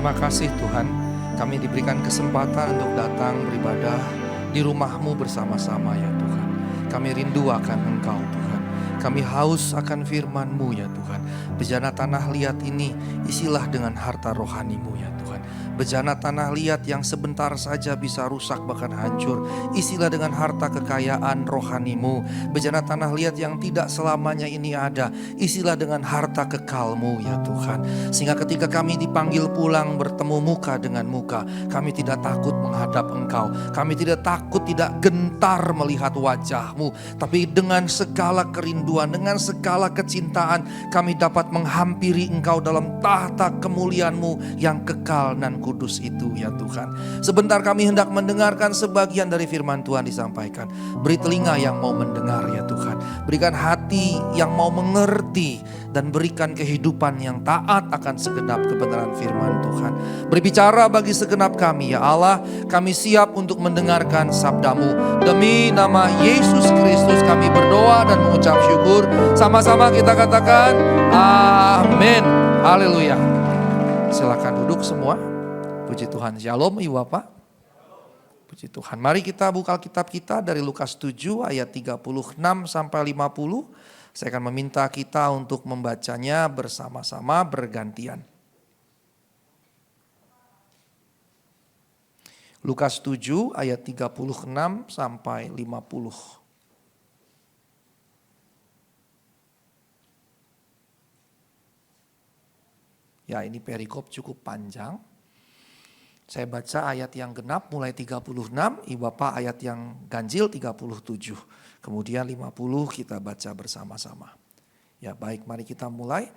terima kasih Tuhan, kami diberikan kesempatan untuk datang beribadah di rumah-Mu bersama-sama ya Tuhan. Kami rindu akan Engkau Tuhan. Kami haus akan firman-Mu ya Tuhan. Bejana tanah liat ini isilah dengan harta rohani-Mu ya Tuhan. Bejana tanah liat yang sebentar saja bisa rusak bahkan hancur, isilah dengan harta kekayaan rohani-Mu. Bejana tanah liat yang tidak selamanya ini ada, isilah dengan harta kekal-Mu ya Tuhan. Sehingga ketika kami dipanggil pulang bertemu muka dengan muka, kami tidak takut menghadap Engkau. Kami tidak takut, tidak gentar melihat wajah-Mu. Tapi dengan segala kerinduan, dengan segala kecintaan, kami dapat menghampiri Engkau dalam tahta kemuliaan-Mu yang kekal dan kudus itu ya Tuhan. Sebentar kami hendak mendengarkan sebagian dari firman Tuhan disampaikan. Beri telinga yang mau mendengar ya Tuhan. Berikan hati yang mau mengerti dan berikan kehidupan yang taat akan segenap kebenaran firman Tuhan. Berbicara bagi segenap kami ya Allah, kami siap untuk mendengarkan sabda-Mu. Demi nama Yesus Kristus kami berdoa dan mengucap syukur. Sama-sama kita katakan amin. Haleluya. Silakan duduk semua. Puji Tuhan. Shalom Ibu Bapak. Puji Tuhan. Mari kita buka Alkitab kita dari Lukas 7 ayat 36 sampai 50. Saya akan meminta kita untuk membacanya bersama-sama bergantian. Lukas 7 ayat 36 sampai 50. Ya, ini perikop cukup panjang. Saya baca ayat yang genap mulai 36, Ibu Bapak ayat yang ganjil 37. Kemudian 50 kita baca bersama-sama. Ya baik, mari kita mulai.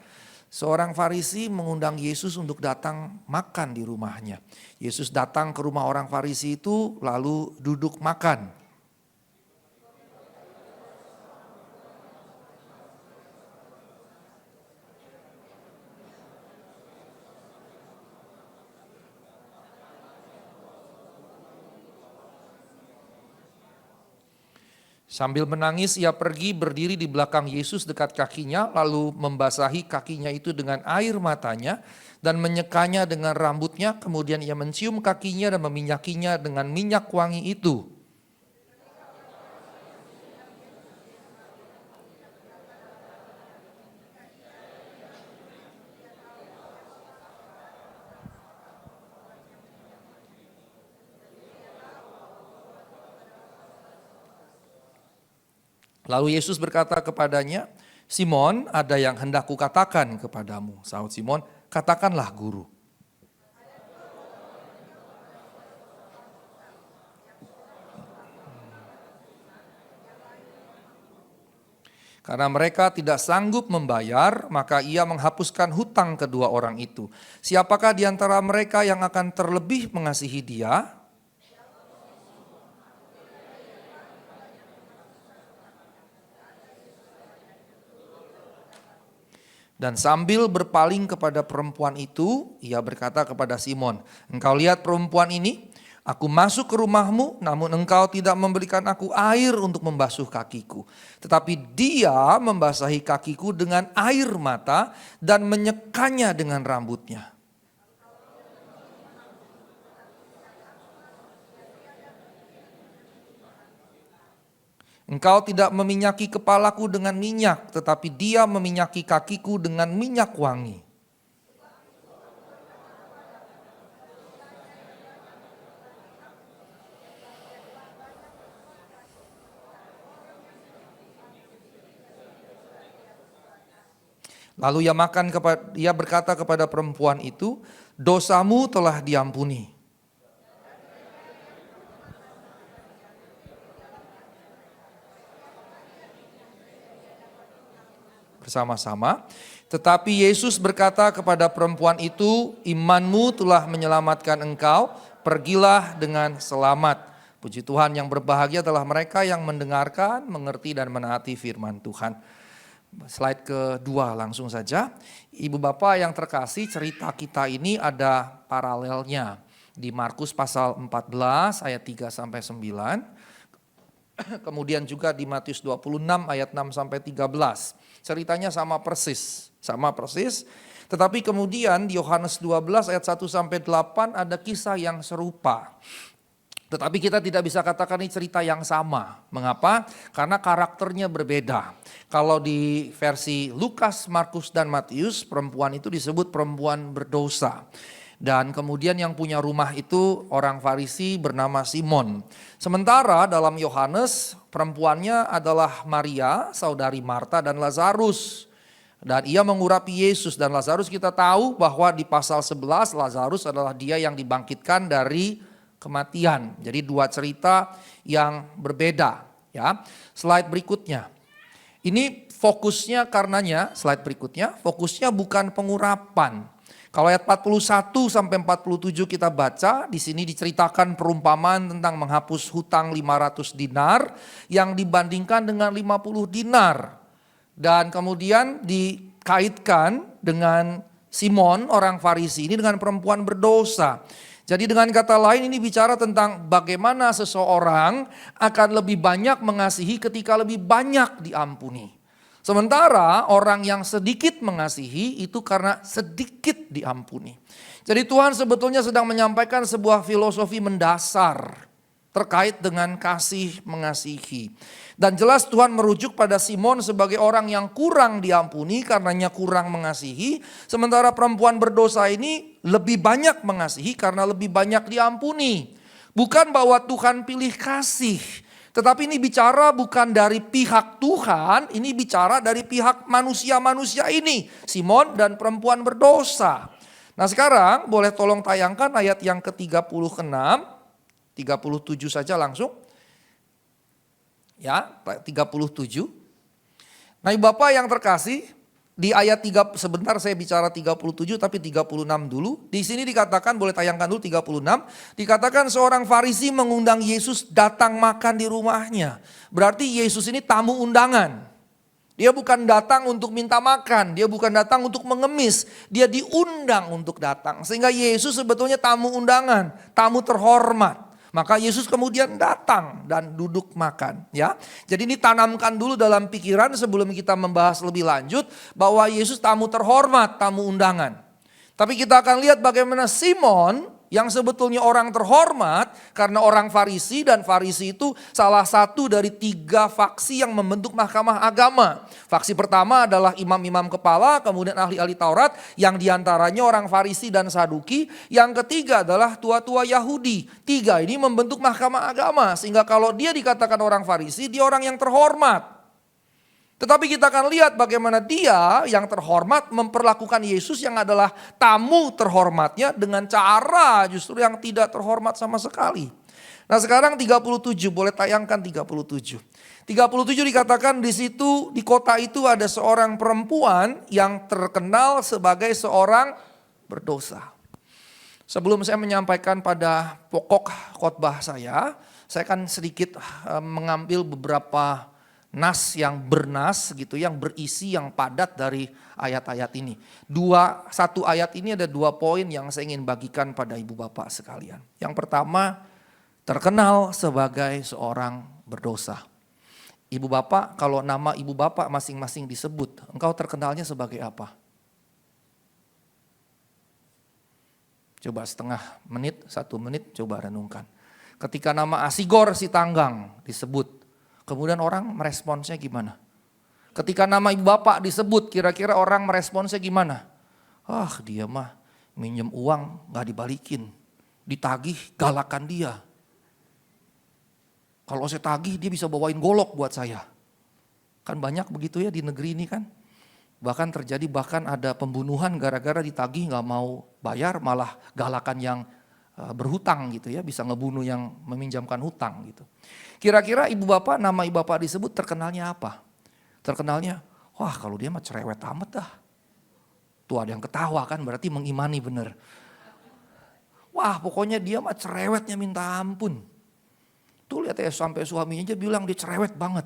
Seorang Farisi mengundang Yesus untuk datang makan di rumahnya. Yesus datang ke rumah orang Farisi itu lalu duduk makan. Sambil menangis ia pergi berdiri di belakang Yesus dekat kakinya, lalu membasahi kakinya itu dengan air matanya dan menyekanya dengan rambutnya. Kemudian ia mencium kakinya dan meminyakinya dengan minyak wangi itu. Lalu Yesus berkata kepadanya, Simon, ada yang hendak kukatakan kepadamu. Sahut Simon, katakanlah guru. Karena mereka tidak sanggup membayar, maka ia menghapuskan hutang kedua orang itu. Siapakah di antara mereka yang akan terlebih mengasihi dia? Dan sambil berpaling kepada perempuan itu, ia berkata kepada Simon, engkau lihat perempuan ini? Aku masuk ke rumahmu, namun engkau tidak memberikan aku air untuk membasuh kakiku. Tetapi dia membasahi kakiku dengan air mata dan menyekanya dengan rambutnya. Engkau tidak meminyaki kepalaku dengan minyak, tetapi dia meminyaki kakiku dengan minyak wangi. Lalu ia berkata kepada perempuan itu, dosamu telah diampuni. Bersama-sama. Tetapi Yesus berkata kepada perempuan itu, imanmu telah menyelamatkan engkau, pergilah dengan selamat. Puji Tuhan, yang berbahagia adalah mereka yang mendengarkan, mengerti dan menaati firman Tuhan. Slide kedua langsung saja. Ibu Bapak yang terkasih, cerita kita ini ada paralelnya di Markus pasal 14 ayat 3 sampai 9. Kemudian juga di Matius 26 ayat 6 sampai 13. Ceritanya sama persis. Tetapi kemudian di Yohanes 12 ayat 1 sampai 8 ada kisah yang serupa. Tetapi kita tidak bisa katakan ini cerita yang sama. Mengapa? Karena karakternya berbeda. Kalau di versi Lukas, Markus, dan Matius, perempuan itu disebut perempuan berdosa. Dan kemudian yang punya rumah itu orang Farisi bernama Simon. Sementara dalam Yohanes, perempuannya adalah Maria, saudari Marta dan Lazarus. Dan ia mengurapi Yesus, dan Lazarus kita tahu bahwa di pasal 11 Lazarus adalah dia yang dibangkitkan dari kematian. Jadi dua cerita yang berbeda ya. Slide berikutnya. Ini fokusnya karenanya, slide berikutnya, fokusnya bukan pengurapan. Kalau ayat 41 sampai 47 kita baca, di sini diceritakan perumpamaan tentang menghapus hutang 500 dinar yang dibandingkan dengan 50 dinar. Dan kemudian dikaitkan dengan Simon orang Farisi ini dengan perempuan berdosa. Jadi dengan kata lain ini bicara tentang bagaimana seseorang akan lebih banyak mengasihi ketika lebih banyak diampuni. Sementara orang yang sedikit mengasihi itu karena sedikit diampuni. Jadi Tuhan sebetulnya sedang menyampaikan sebuah filosofi mendasar terkait dengan kasih mengasihi. Dan jelas Tuhan merujuk pada Simon sebagai orang yang kurang diampuni karenanya kurang mengasihi. Sementara perempuan berdosa ini lebih banyak mengasihi karena lebih banyak diampuni. Bukan bahwa Tuhan pilih kasih. Tetapi ini bicara bukan dari pihak Tuhan, ini bicara dari pihak manusia-manusia ini. Simon dan perempuan berdosa. Nah sekarang boleh tolong tayangkan ayat yang ke-36, 37 saja langsung. Ya, 37. Nah Bapak yang terkasih, di ayat 3, sebentar saya bicara 37 tapi 36 dulu. Di sini dikatakan, boleh tayangkan dulu 36. Dikatakan seorang Farisi mengundang Yesus datang makan di rumahnya. Berarti Yesus ini tamu undangan. Dia bukan datang untuk minta makan, dia bukan datang untuk mengemis. Dia diundang untuk datang. Sehingga Yesus sebetulnya tamu undangan, tamu terhormat. Maka Yesus kemudian datang dan duduk makan ya. Jadi ini tanamkan dulu dalam pikiran sebelum kita membahas lebih lanjut bahwa Yesus tamu terhormat, tamu undangan. Tapi kita akan lihat bagaimana Simon yang sebetulnya orang terhormat karena orang Farisi, dan Farisi itu salah satu dari 3 faksi yang membentuk mahkamah agama. Faksi pertama adalah imam-imam kepala, kemudian ahli-ahli Taurat yang diantaranya orang Farisi dan Saduki. Yang ketiga adalah tua-tua Yahudi. 3 ini membentuk mahkamah agama sehingga kalau dia dikatakan orang Farisi, dia orang yang terhormat. Tetapi kita akan lihat bagaimana dia yang terhormat memperlakukan Yesus yang adalah tamu terhormatnya dengan cara justru yang tidak terhormat sama sekali. Nah sekarang 37, boleh tayangkan 37. 37 dikatakan di situ, di kota itu ada seorang perempuan yang terkenal sebagai seorang berdosa. Sebelum saya menyampaikan pada pokok khotbah saya akan sedikit mengambil beberapa nas yang bernas gitu, yang berisi, yang padat dari ayat-ayat ini. Satu ayat ini ada 2 poin yang saya ingin bagikan pada ibu bapak sekalian. Yang pertama, terkenal sebagai seorang berdosa. Ibu bapak, kalau nama ibu bapak masing-masing disebut, engkau terkenalnya sebagai apa? Coba setengah menit, 1 menit, coba renungkan. Ketika nama Asigor Sitanggang disebut, kemudian orang meresponsnya gimana? Ketika nama ibu bapak disebut, kira-kira orang meresponsnya gimana? Dia mah minjem uang gak dibalikin. Ditagih, galakan dia. Kalau saya tagih dia bisa bawain golok buat saya. Kan banyak begitu ya di negeri ini kan. Bahkan terjadi ada pembunuhan gara-gara ditagih gak mau bayar, malah galakan yang berhutang gitu ya, bisa ngebunuh yang meminjamkan hutang gitu. Kira-kira ibu bapak, nama ibu bapak disebut terkenalnya apa? Terkenalnya, kalau dia mah cerewet amat dah. Tuh ada yang ketawa kan, berarti mengimani bener. Pokoknya dia mah cerewetnya minta ampun. Tuh lihat ya, sampai suaminya aja bilang dia cerewet banget.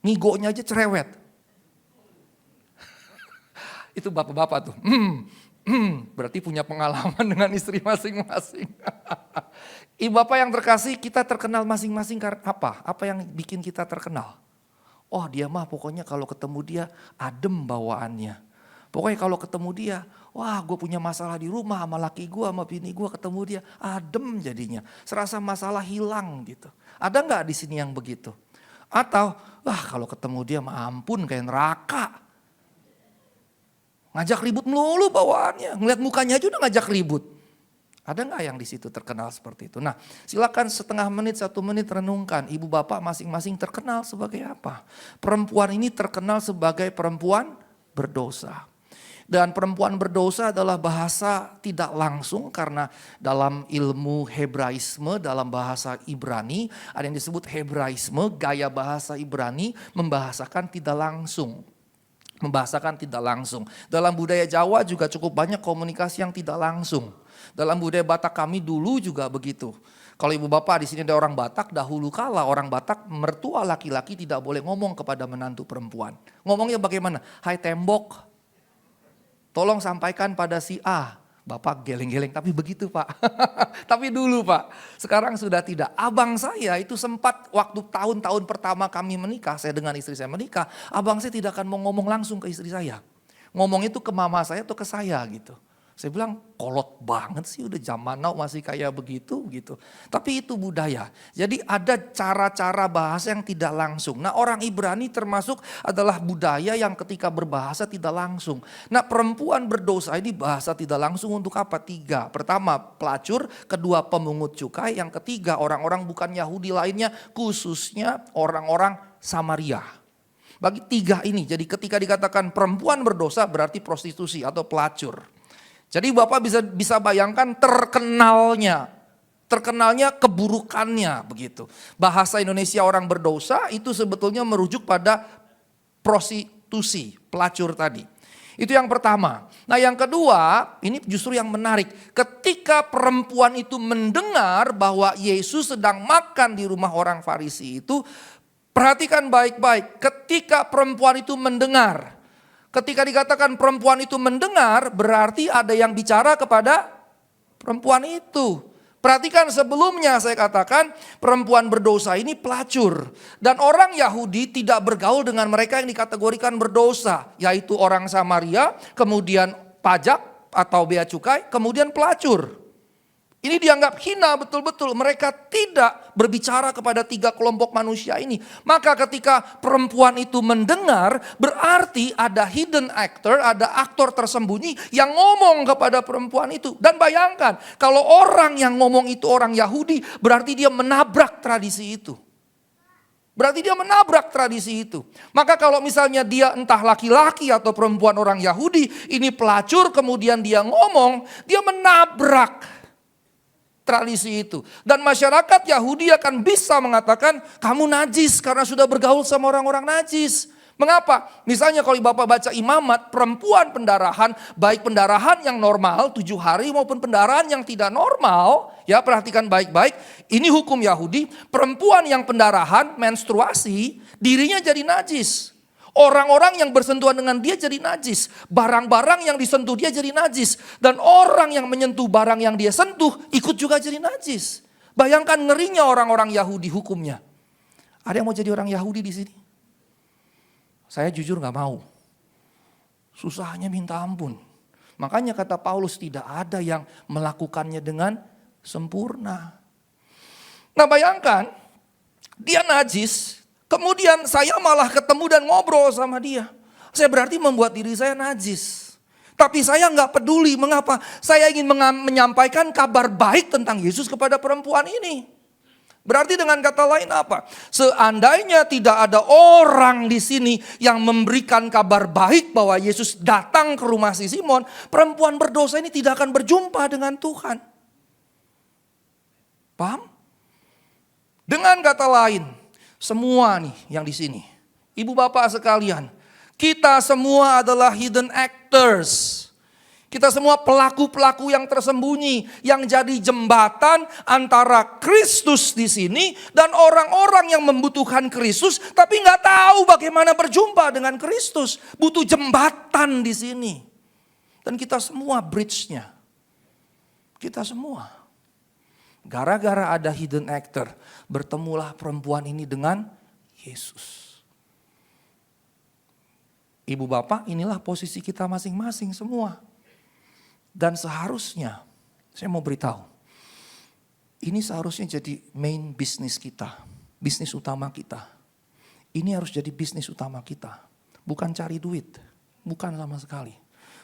Ngigonya aja cerewet. Itu bapak-bapak tuh. Berarti punya pengalaman dengan istri masing-masing. Ibu bapak yang terkasih, kita terkenal masing-masing karena apa? Apa yang bikin kita terkenal? Dia mah pokoknya kalau ketemu dia adem bawaannya. Pokoknya kalau ketemu dia, wah gue punya masalah di rumah sama laki gue, sama bini gue, ketemu dia adem jadinya. Serasa masalah hilang gitu. Ada nggak di sini yang begitu? Atau, wah kalau ketemu dia mah ampun kayak neraka. Ngajak ribut melulu bawaannya, ngeliat mukanya aja udah ngajak ribut. Ada nggak yang di situ terkenal seperti itu? Nah, silakan setengah menit, 1 menit renungkan. Ibu bapak masing-masing terkenal sebagai apa? Perempuan ini terkenal sebagai perempuan berdosa. Dan perempuan berdosa adalah bahasa tidak langsung karena dalam ilmu Hebraisme, dalam bahasa Ibrani, ada yang disebut Hebraisme, gaya bahasa Ibrani membahasakan tidak langsung. Membahasakan tidak langsung. Dalam budaya Jawa juga cukup banyak komunikasi yang tidak langsung. Dalam budaya Batak kami dulu juga begitu. Kalau ibu bapak di sini ada orang Batak, dahulu kala orang Batak mertua laki-laki tidak boleh ngomong kepada menantu perempuan. Ngomongnya bagaimana? Hai tembok, tolong sampaikan pada si A. Bapak geleng-geleng, tapi begitu Pak. Tapi dulu Pak, sekarang sudah tidak. Abang saya itu sempat waktu tahun-tahun pertama kami menikah, saya dengan istri saya menikah, abang saya tidak akan mau ngomong langsung ke istri saya. Ngomong itu ke mama saya atau ke saya gitu. Saya bilang kolot banget sih udah zaman now masih kayak begitu gitu. Tapi itu budaya. Jadi ada cara-cara bahasa yang tidak langsung. Nah orang Ibrani termasuk adalah budaya yang ketika berbahasa tidak langsung. Nah perempuan berdosa ini bahasa tidak langsung untuk apa? 3. Pertama pelacur, kedua pemungut cukai, yang ketiga orang-orang bukan Yahudi lainnya khususnya orang-orang Samaria. Bagi 3 ini, jadi ketika dikatakan perempuan berdosa berarti prostitusi atau pelacur. Jadi Bapak bisa bayangkan terkenalnya keburukannya begitu. Bahasa Indonesia orang berdosa itu sebetulnya merujuk pada prostitusi, pelacur tadi. Itu yang pertama. Nah yang kedua, ini justru yang menarik. Ketika perempuan itu mendengar bahwa Yesus sedang makan di rumah orang Farisi itu, perhatikan baik-baik. Ketika perempuan itu mendengar, ketika dikatakan perempuan itu mendengar, berarti ada yang bicara kepada perempuan itu. Perhatikan sebelumnya saya katakan perempuan berdosa ini pelacur. Dan orang Yahudi tidak bergaul dengan mereka yang dikategorikan berdosa. Yaitu orang Samaria, kemudian pajak atau bea cukai, kemudian pelacur. Ini dianggap hina betul-betul. Mereka tidak berbicara kepada 3 kelompok manusia ini. Maka ketika perempuan itu mendengar, berarti ada hidden actor, ada aktor tersembunyi yang ngomong kepada perempuan itu. Dan bayangkan, kalau orang yang ngomong itu orang Yahudi, berarti dia menabrak tradisi itu. Berarti dia menabrak tradisi itu. Maka kalau misalnya dia entah laki-laki atau perempuan orang Yahudi, ini pelacur kemudian dia ngomong, dia menabrak tradisi itu. Dan masyarakat Yahudi akan bisa mengatakan kamu najis karena sudah bergaul sama orang-orang najis. Mengapa? Misalnya kalau Bapak baca Imamat, perempuan pendarahan, baik pendarahan yang normal 7 hari maupun pendarahan yang tidak normal, ya perhatikan baik-baik, ini hukum Yahudi, perempuan yang pendarahan, menstruasi, dirinya jadi najis. Orang-orang yang bersentuhan dengan dia jadi najis. Barang-barang yang disentuh dia jadi najis. Dan orang yang menyentuh barang yang dia sentuh ikut juga jadi najis. Bayangkan ngerinya orang-orang Yahudi hukumnya. Ada yang mau jadi orang Yahudi di sini? Saya jujur gak mau. Susahnya minta ampun. Makanya kata Paulus tidak ada yang melakukannya dengan sempurna. Nah bayangkan dia najis. Kemudian saya malah ketemu dan ngobrol sama dia. Saya berarti membuat diri saya najis. Tapi saya nggak peduli. Mengapa? Saya ingin menyampaikan kabar baik tentang Yesus kepada perempuan ini. Berarti dengan kata lain apa? Seandainya tidak ada orang di sini yang memberikan kabar baik bahwa Yesus datang ke rumah si Simon, perempuan berdosa ini tidak akan berjumpa dengan Tuhan. Paham? Dengan kata lain, semua nih yang di sini, ibu bapak sekalian, kita semua adalah hidden actors. Kita semua pelaku-pelaku yang tersembunyi, yang jadi jembatan antara Kristus di sini dan orang-orang yang membutuhkan Kristus, tapi nggak tahu bagaimana berjumpa dengan Kristus. Butuh jembatan di sini. Dan kita semua bridge-nya. Kita semua. Gara-gara ada hidden actor, bertemulah perempuan ini dengan Yesus. Ibu bapak, inilah posisi kita masing-masing semua. Dan seharusnya, saya mau beritahu, ini seharusnya jadi main bisnis kita, bisnis utama kita. Ini harus jadi bisnis utama kita, bukan cari duit, bukan sama sekali.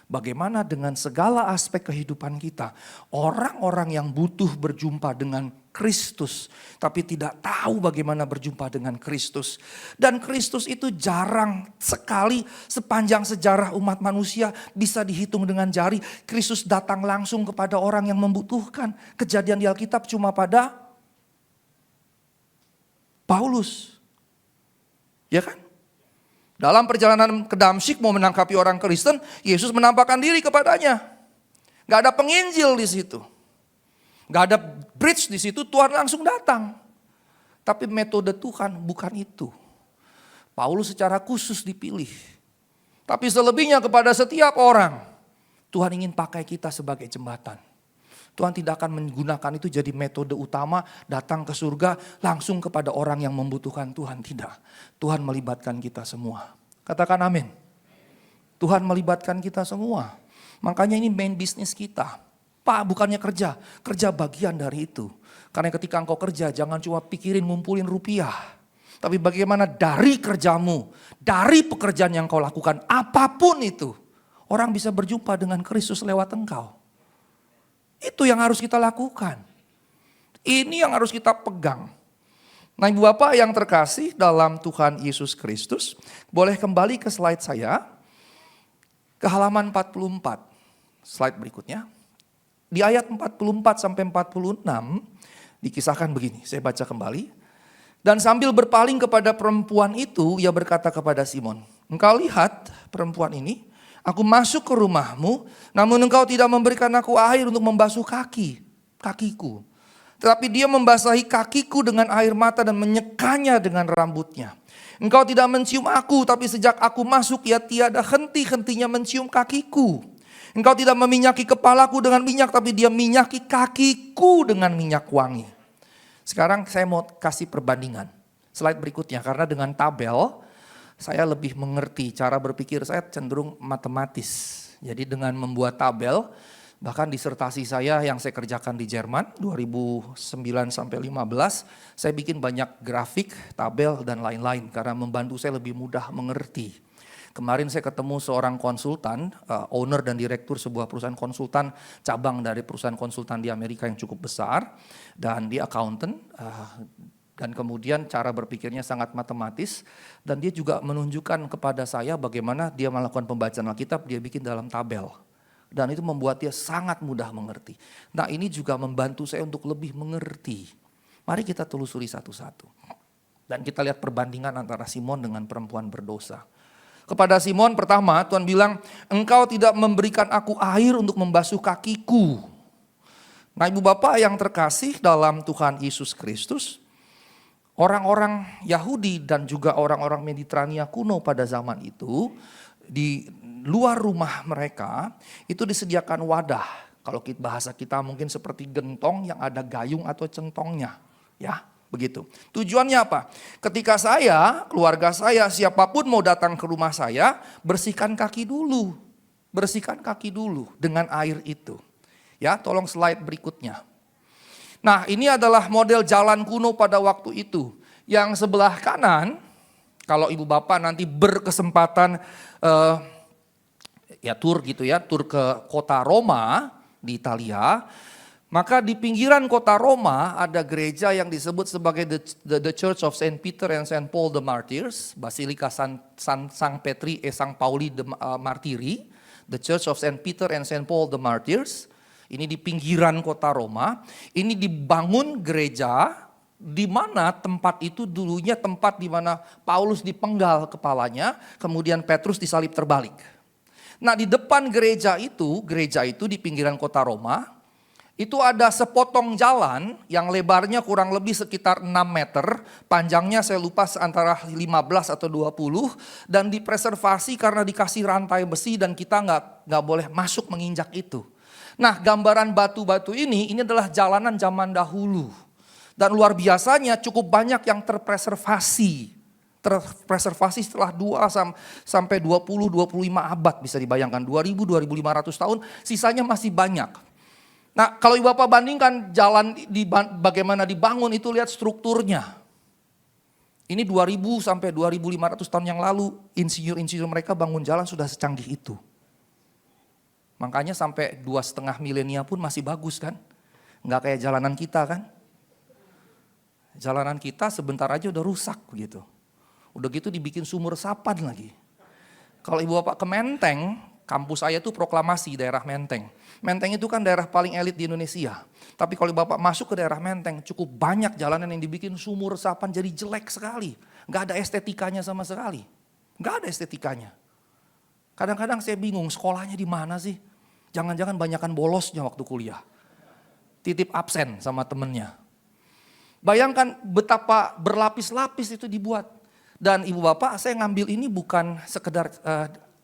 Bagaimana dengan segala aspek kehidupan kita, orang-orang yang butuh berjumpa dengan Kristus, tapi tidak tahu bagaimana berjumpa dengan Kristus. Dan Kristus itu jarang sekali sepanjang sejarah umat manusia bisa dihitung dengan jari. Kristus datang langsung kepada orang yang membutuhkan. Kejadian di Alkitab cuma pada Paulus. Ya kan? Dalam perjalanan ke Damsyik mau menangkapi orang Kristen, Yesus menampakkan diri kepadanya. Gak ada penginjil di situ. Gak ada bridge di situ, Tuhan langsung datang. Tapi metode Tuhan bukan itu. Paulus secara khusus dipilih. Tapi selebihnya kepada setiap orang, Tuhan ingin pakai kita sebagai jembatan. Tuhan tidak akan menggunakan itu jadi metode utama, datang ke surga langsung kepada orang yang membutuhkan Tuhan. Tidak, Tuhan melibatkan kita semua. Katakan amin. Tuhan melibatkan kita semua. Makanya ini main bisnis kita. Pak, bukannya kerja, kerja bagian dari itu. Karena ketika engkau kerja jangan cuma pikirin ngumpulin rupiah. Tapi bagaimana dari kerjamu, dari pekerjaan yang kau lakukan, apapun itu. Orang bisa berjumpa dengan Kristus lewat engkau. Itu yang harus kita lakukan. Ini yang harus kita pegang. Nah, Ibu Bapak yang terkasih dalam Tuhan Yesus Kristus, boleh kembali ke slide saya. Ke halaman 44. Slide berikutnya. Di ayat 44 sampai 46 dikisahkan begini, saya baca kembali. Dan sambil berpaling kepada perempuan itu, ia berkata kepada Simon, engkau lihat perempuan ini? Aku masuk ke rumahmu, namun engkau tidak memberikan aku air untuk membasuh kakiku. Tetapi dia membasahi kakiku dengan air mata dan menyekanya dengan rambutnya. Engkau tidak mencium aku, tapi sejak aku masuk ia tiada henti-hentinya mencium kakiku. Engkau tidak meminyaki kepalaku dengan minyak, tapi dia minyaki kakiku dengan minyak wangi. Sekarang saya mau kasih perbandingan. Slide berikutnya, karena dengan tabel, saya lebih mengerti, cara berpikir saya cenderung matematis. Jadi dengan membuat tabel, bahkan disertasi saya yang saya kerjakan di Jerman 2009 sampai 15, saya bikin banyak grafik, tabel dan lain-lain karena membantu saya lebih mudah mengerti. Kemarin saya ketemu seorang konsultan, owner dan direktur sebuah perusahaan konsultan, cabang dari perusahaan konsultan di Amerika yang cukup besar, dan dia accountant. Dan kemudian cara berpikirnya sangat matematis. Dan dia juga menunjukkan kepada saya bagaimana dia melakukan pembacaan Alkitab, dia bikin dalam tabel. Dan itu membuat dia sangat mudah mengerti. Nah, ini juga membantu saya untuk lebih mengerti. Mari kita telusuri satu-satu. Dan kita lihat perbandingan antara Simon dengan perempuan berdosa. Kepada Simon pertama Tuhan bilang, engkau tidak memberikan aku air untuk membasuh kakiku. Nah, Ibu Bapak yang terkasih dalam Tuhan Yesus Kristus, orang-orang Yahudi dan juga orang-orang Mediterania kuno pada zaman itu, di luar rumah mereka itu disediakan wadah. Kalau bahasa kita mungkin seperti gentong yang ada gayung atau centongnya. Ya, begitu. Tujuannya apa? Ketika saya, keluarga saya, siapapun mau datang ke rumah saya, bersihkan kaki dulu. Bersihkan kaki dulu dengan air itu. Ya, tolong slide berikutnya. Nah, ini adalah model jalan kuno pada waktu itu. Yang sebelah kanan, kalau Ibu Bapak nanti berkesempatan tur gitu ya, tur ke kota Roma di Italia, maka di pinggiran kota Roma ada gereja yang disebut sebagai the Church of Saint Peter and Saint Paul the Martyrs, Basilika Sang Petri e Sang Pauli the Martiri, the Church of Saint Peter and Saint Paul the Martyrs. Ini di pinggiran kota Roma, ini dibangun gereja di mana tempat itu dulunya tempat di mana Paulus dipenggal kepalanya, kemudian Petrus disalib terbalik. Nah, di depan gereja itu di pinggiran kota Roma, itu ada sepotong jalan yang lebarnya kurang lebih sekitar 6 meter, panjangnya saya lupa antara 15 atau 20, dan dipreservasi karena dikasih rantai besi dan kita nggak boleh masuk menginjak itu. Nah, gambaran batu-batu ini adalah jalanan zaman dahulu. Dan luar biasanya cukup banyak yang terpreservasi. terpreservasi setelah 2 sampai 20-25 abad, bisa dibayangkan 2000-2500 tahun, sisanya masih banyak. Nah, kalau Ibu Bapak bandingkan jalan bagaimana dibangun, itu lihat strukturnya. Ini 2000 sampai 2500 tahun yang lalu, insinyur-insinyur mereka bangun jalan sudah secanggih itu. Makanya sampai 2,5 milenia pun masih bagus kan? Nggak kayak jalanan kita kan? Jalanan kita sebentar aja udah rusak begitu. Udah gitu dibikin sumur resapan lagi. Kalau Ibu Bapak ke Menteng, kampus saya itu proklamasi daerah Menteng. Menteng itu kan daerah paling elit di Indonesia. Tapi kalau Bapak masuk ke daerah Menteng, cukup banyak jalanan yang dibikin sumur resapan jadi jelek sekali. Nggak ada estetikanya sama sekali. Nggak ada estetikanya. Kadang-kadang saya bingung, sekolahnya di mana sih? Jangan-jangan banyakan bolosnya waktu kuliah. Titip absen sama temennya. Bayangkan betapa berlapis-lapis itu dibuat. Dan Ibu Bapak, saya ngambil ini bukan sekedar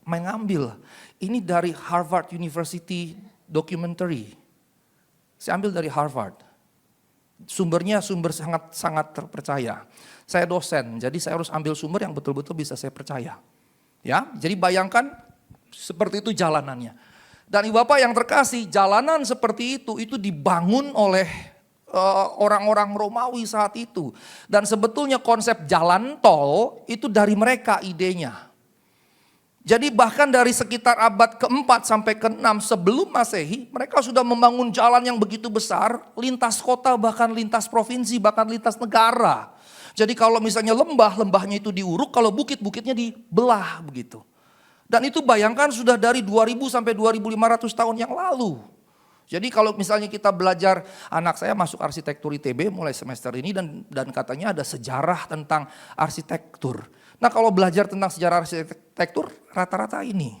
main ngambil. Ini dari Harvard University Documentary. Saya ambil dari Harvard. Sumbernya sumber sangat terpercaya. Saya dosen, jadi saya harus ambil sumber yang betul-betul bisa saya percaya. Ya, jadi bayangkan seperti itu jalanannya. Dan Ibu Bapak yang terkasih, jalanan seperti itu dibangun oleh orang-orang Romawi saat itu. Dan sebetulnya konsep jalan tol itu dari mereka idenya. Jadi bahkan dari sekitar abad ke-4 sampai ke-6 sebelum Masehi, mereka sudah membangun jalan yang begitu besar, lintas kota, bahkan lintas provinsi, bahkan lintas negara. Jadi kalau misalnya lembahnya itu diuruk, kalau bukit-bukitnya dibelah begitu. Dan itu bayangkan sudah dari 2000 sampai 2500 tahun yang lalu. Jadi kalau misalnya kita belajar, anak saya masuk arsitektur ITB mulai semester ini dan katanya ada sejarah tentang arsitektur. Nah kalau belajar tentang sejarah arsitektur rata-rata ini.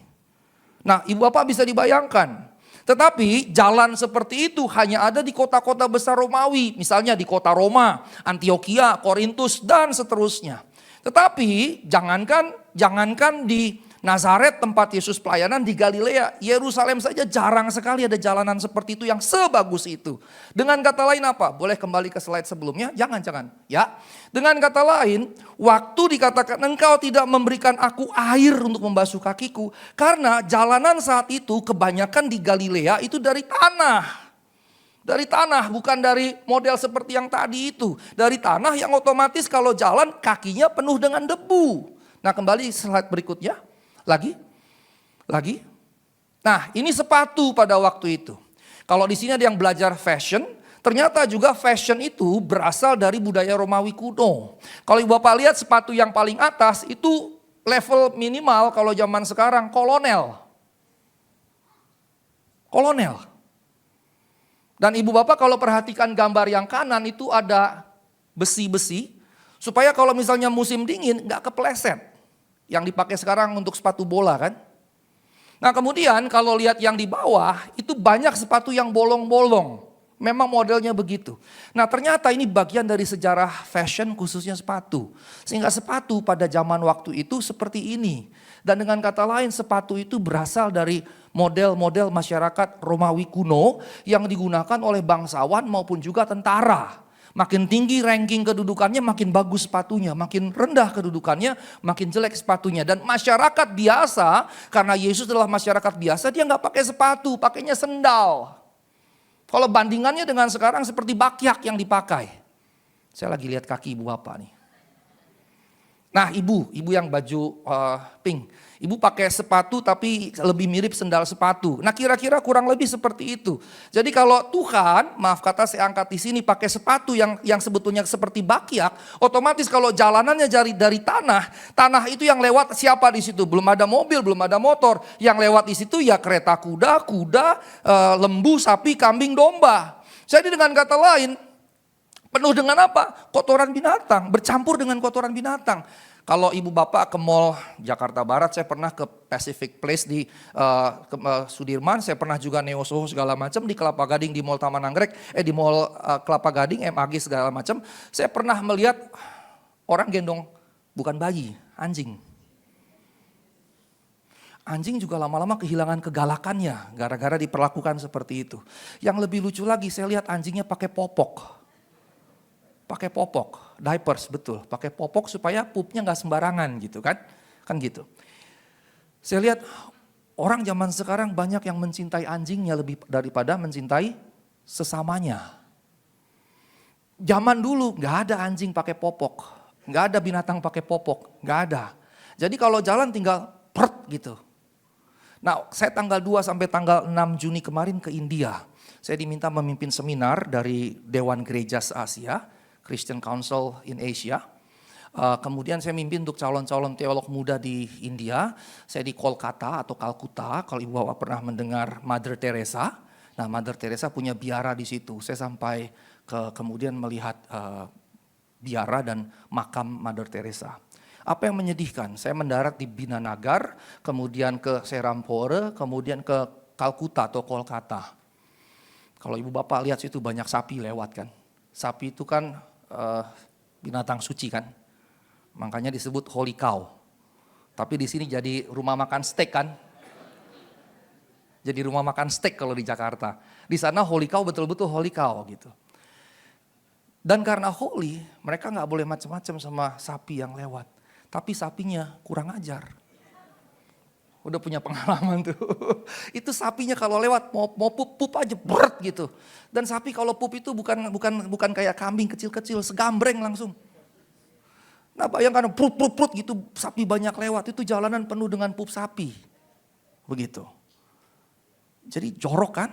Nah Ibu Bapak bisa dibayangkan. Tetapi jalan seperti itu hanya ada di kota-kota besar Romawi. Misalnya di kota Roma, Antioquia, Korintus dan seterusnya. Tetapi jangankan di Nazaret tempat Yesus pelayanan, di Galilea, Yerusalem saja jarang sekali ada jalanan seperti itu yang sebagus itu. Dengan kata lain apa? Boleh kembali ke slide sebelumnya? Jangan. Ya. Dengan kata lain, waktu dikatakan engkau tidak memberikan aku air untuk membasuh kakiku, karena jalanan saat itu kebanyakan di Galilea itu dari tanah. Dari tanah, bukan dari model seperti yang tadi itu. Dari tanah yang otomatis kalau jalan kakinya penuh dengan debu. Nah kembali slide berikutnya. Lagi. Nah, ini sepatu pada waktu itu. Kalau di sini ada yang belajar fashion, ternyata juga fashion itu berasal dari budaya Romawi kuno. Kalau Ibu Bapak lihat sepatu yang paling atas itu level minimal kalau zaman sekarang kolonel. Dan Ibu Bapak kalau perhatikan gambar yang kanan itu ada besi-besi supaya kalau misalnya musim dingin nggak kepleset. Yang dipakai sekarang untuk sepatu bola kan. Nah kemudian kalau lihat yang di bawah itu banyak sepatu yang bolong-bolong. Memang modelnya begitu. Nah ternyata ini bagian dari sejarah fashion khususnya sepatu. Sehingga sepatu pada zaman waktu itu seperti ini. Dan dengan kata lain sepatu itu berasal dari model-model masyarakat Romawi kuno yang digunakan oleh bangsawan maupun juga tentara. Makin tinggi ranking kedudukannya makin bagus sepatunya, makin rendah kedudukannya makin jelek sepatunya. Dan masyarakat biasa, karena Yesus adalah masyarakat biasa, dia nggak pakai sepatu, pakainya sendal. Kalau bandingannya dengan sekarang seperti bakyak yang dipakai. Saya lagi lihat kaki Ibu Bapak nih. Nah ibu yang baju pink. Ibu pakai sepatu tapi lebih mirip sendal sepatu. Nah kira-kira kurang lebih seperti itu. Jadi kalau Tuhan, maaf kata saya angkat di sini pakai sepatu yang sebetulnya seperti bakyak, otomatis kalau jalanannya dari tanah itu yang lewat siapa di situ? Belum ada mobil, belum ada motor. Yang lewat di situ ya kereta kuda, lembu, sapi, kambing, domba. Jadi dengan kata lain, penuh dengan apa? Kotoran binatang, bercampur dengan kotoran binatang. Kalau Ibu Bapak ke Mall Jakarta Barat, saya pernah ke Pacific Place di Sudirman, saya pernah juga Neo Soho segala macam, di Kelapa Gading, di Mall Taman Anggrek, di Mall Kelapa Gading, MAG segala macam. Saya pernah melihat orang gendong, bukan bayi, anjing. Anjing juga lama-lama kehilangan kegalakannya, gara-gara diperlakukan seperti itu. Yang lebih lucu lagi, saya lihat anjingnya pakai popok. diapers, betul. Pakai popok supaya pupnya nggak sembarangan gitu kan. Kan gitu. Saya lihat orang zaman sekarang banyak yang mencintai anjingnya lebih daripada mencintai sesamanya. Zaman dulu nggak ada anjing pakai popok. Nggak ada binatang pakai popok. Nggak ada. Jadi kalau jalan tinggal pert gitu. Nah, saya tanggal 2 sampai tanggal 6 Juni kemarin ke India. Saya diminta memimpin seminar dari Dewan Gereja Asia, Christian Council in Asia. Kemudian saya mimpin untuk calon-calon teolog muda di India. Saya di Kolkata atau Kalkuta, kalau Ibu Bapak pernah mendengar Mother Teresa. Nah, Mother Teresa punya biara di situ. Saya sampai kemudian melihat biara dan makam Mother Teresa. Apa yang menyedihkan? Saya mendarat di Binanagar, kemudian ke Serampore, kemudian ke Kalkuta atau Kolkata. Kalau Ibu Bapak lihat situ banyak sapi lewat kan. Sapi itu kan binatang suci kan. Makanya disebut holy cow. Tapi di sini jadi rumah makan steak kan. Jadi rumah makan steak kalau di Jakarta. Di sana holy cow betul-betul holy cow gitu. Dan karena holy, mereka nggak boleh macam-macam sama sapi yang lewat. Tapi sapinya kurang ajar. Udah punya pengalaman tuh. Itu sapinya kalau lewat mau pup aja berat gitu. Dan sapi kalau pup itu bukan kayak kambing kecil-kecil, segambreng langsung. Nah bayangkan prut gitu, sapi banyak lewat, itu jalanan penuh dengan pup sapi. Begitu. Jadi jorok kan?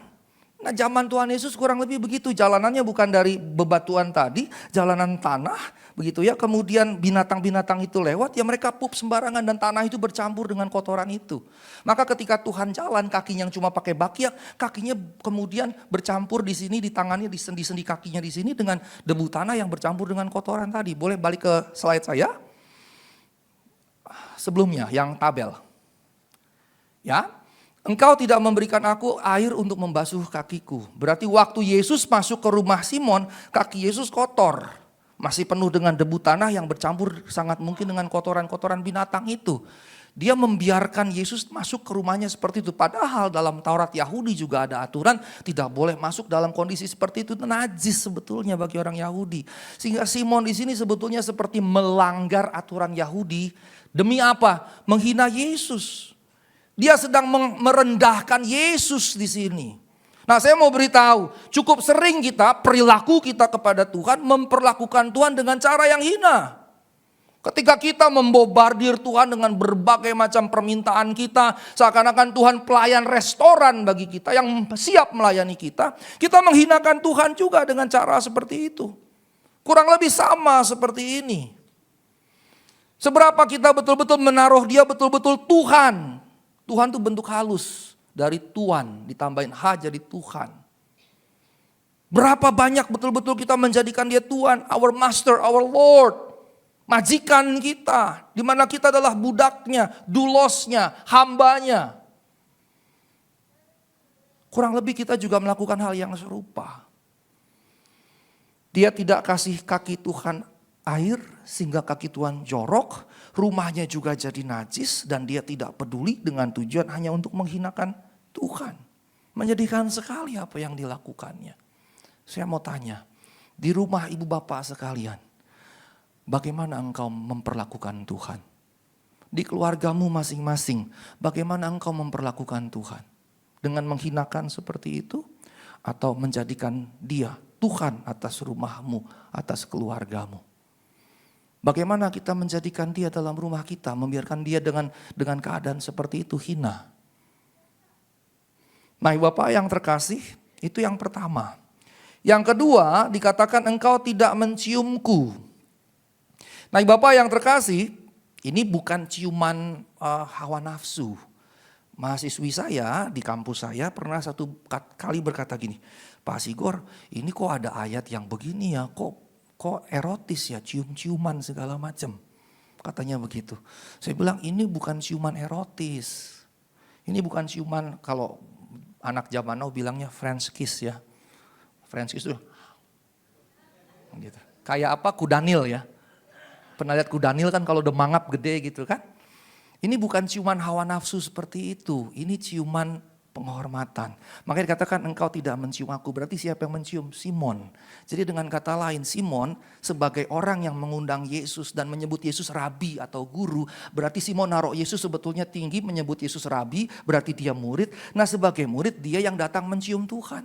Nah zaman Tuhan Yesus kurang lebih begitu, jalanannya bukan dari bebatuan tadi, jalanan tanah, begitu ya. Kemudian binatang-binatang itu lewat, ya mereka pup sembarangan dan tanah itu bercampur dengan kotoran itu. Maka ketika Tuhan jalan, kakinya yang cuma pakai bakyak, kakinya kemudian bercampur di sini, di tangannya, di sendi-sendi kakinya di sini dengan debu tanah yang bercampur dengan kotoran tadi. Boleh balik ke slide saya? Sebelumnya, yang tabel. Ya. Engkau tidak memberikan aku air untuk membasuh kakiku. Berarti waktu Yesus masuk ke rumah Simon, kaki Yesus kotor. Masih penuh dengan debu tanah yang bercampur sangat mungkin dengan kotoran-kotoran binatang itu. Dia membiarkan Yesus masuk ke rumahnya seperti itu. Padahal dalam Taurat Yahudi juga ada aturan tidak boleh masuk dalam kondisi seperti itu. Najis sebetulnya bagi orang Yahudi. Sehingga Simon di sini sebetulnya seperti melanggar aturan Yahudi. Demi apa? Menghina Yesus. Dia sedang merendahkan Yesus di sini. Nah saya mau beritahu, cukup sering perilaku kita kepada Tuhan memperlakukan Tuhan dengan cara yang hina. Ketika kita membobardir Tuhan dengan berbagai macam permintaan kita, seakan-akan Tuhan pelayan restoran bagi kita yang siap melayani kita, kita menghinakan Tuhan juga dengan cara seperti itu. Kurang lebih sama seperti ini. Seberapa kita betul-betul menaruh dia betul-betul Tuhan. Tuhan itu bentuk halus dari Tuhan, ditambahin H jadi Tuhan. Berapa banyak betul-betul kita menjadikan dia Tuhan, our master, our Lord. Majikan kita, di mana kita adalah budaknya, dulosnya, hambanya. Kurang lebih kita juga melakukan hal yang serupa. Dia tidak kasih kaki Tuhan air sehingga kaki Tuhan jorok. Rumahnya juga jadi najis dan dia tidak peduli dengan tujuan hanya untuk menghinakan Tuhan. Menyedihkan sekali apa yang dilakukannya. Saya mau tanya, di rumah ibu bapak sekalian, bagaimana engkau memperlakukan Tuhan? Di keluargamu masing-masing, bagaimana engkau memperlakukan Tuhan? Dengan menghinakan seperti itu? Atau menjadikan dia Tuhan atas rumahmu, atas keluargamu? Bagaimana kita menjadikan dia dalam rumah kita, membiarkan dia dengan keadaan seperti itu hina. Nah Bapak yang terkasih, itu yang pertama. Yang kedua dikatakan engkau tidak menciumku. Nah Bapak yang terkasih, ini bukan ciuman hawa nafsu. Mahasiswi saya di kampus saya pernah satu kali berkata gini, Pak Sigor ini kok ada ayat yang begini ya, kok erotis ya, cium-ciuman segala macam. Katanya begitu. Saya bilang ini bukan ciuman erotis. Ini bukan ciuman kalau anak zaman now bilangnya French kiss ya. French kiss itu gitu. Kayak apa? Kudanil ya. Pernah lihat kudanil kan kalau udah mangap gede gitu kan. Ini bukan ciuman hawa nafsu seperti itu. Ini ciuman penghormatan. Makanya dikatakan engkau tidak mencium aku, berarti siapa yang mencium? Simon. Jadi dengan kata lain, Simon sebagai orang yang mengundang Yesus dan menyebut Yesus rabi atau guru, berarti Simon naruh Yesus sebetulnya tinggi, menyebut Yesus rabi, berarti dia murid. Nah sebagai murid dia yang datang mencium Tuhan.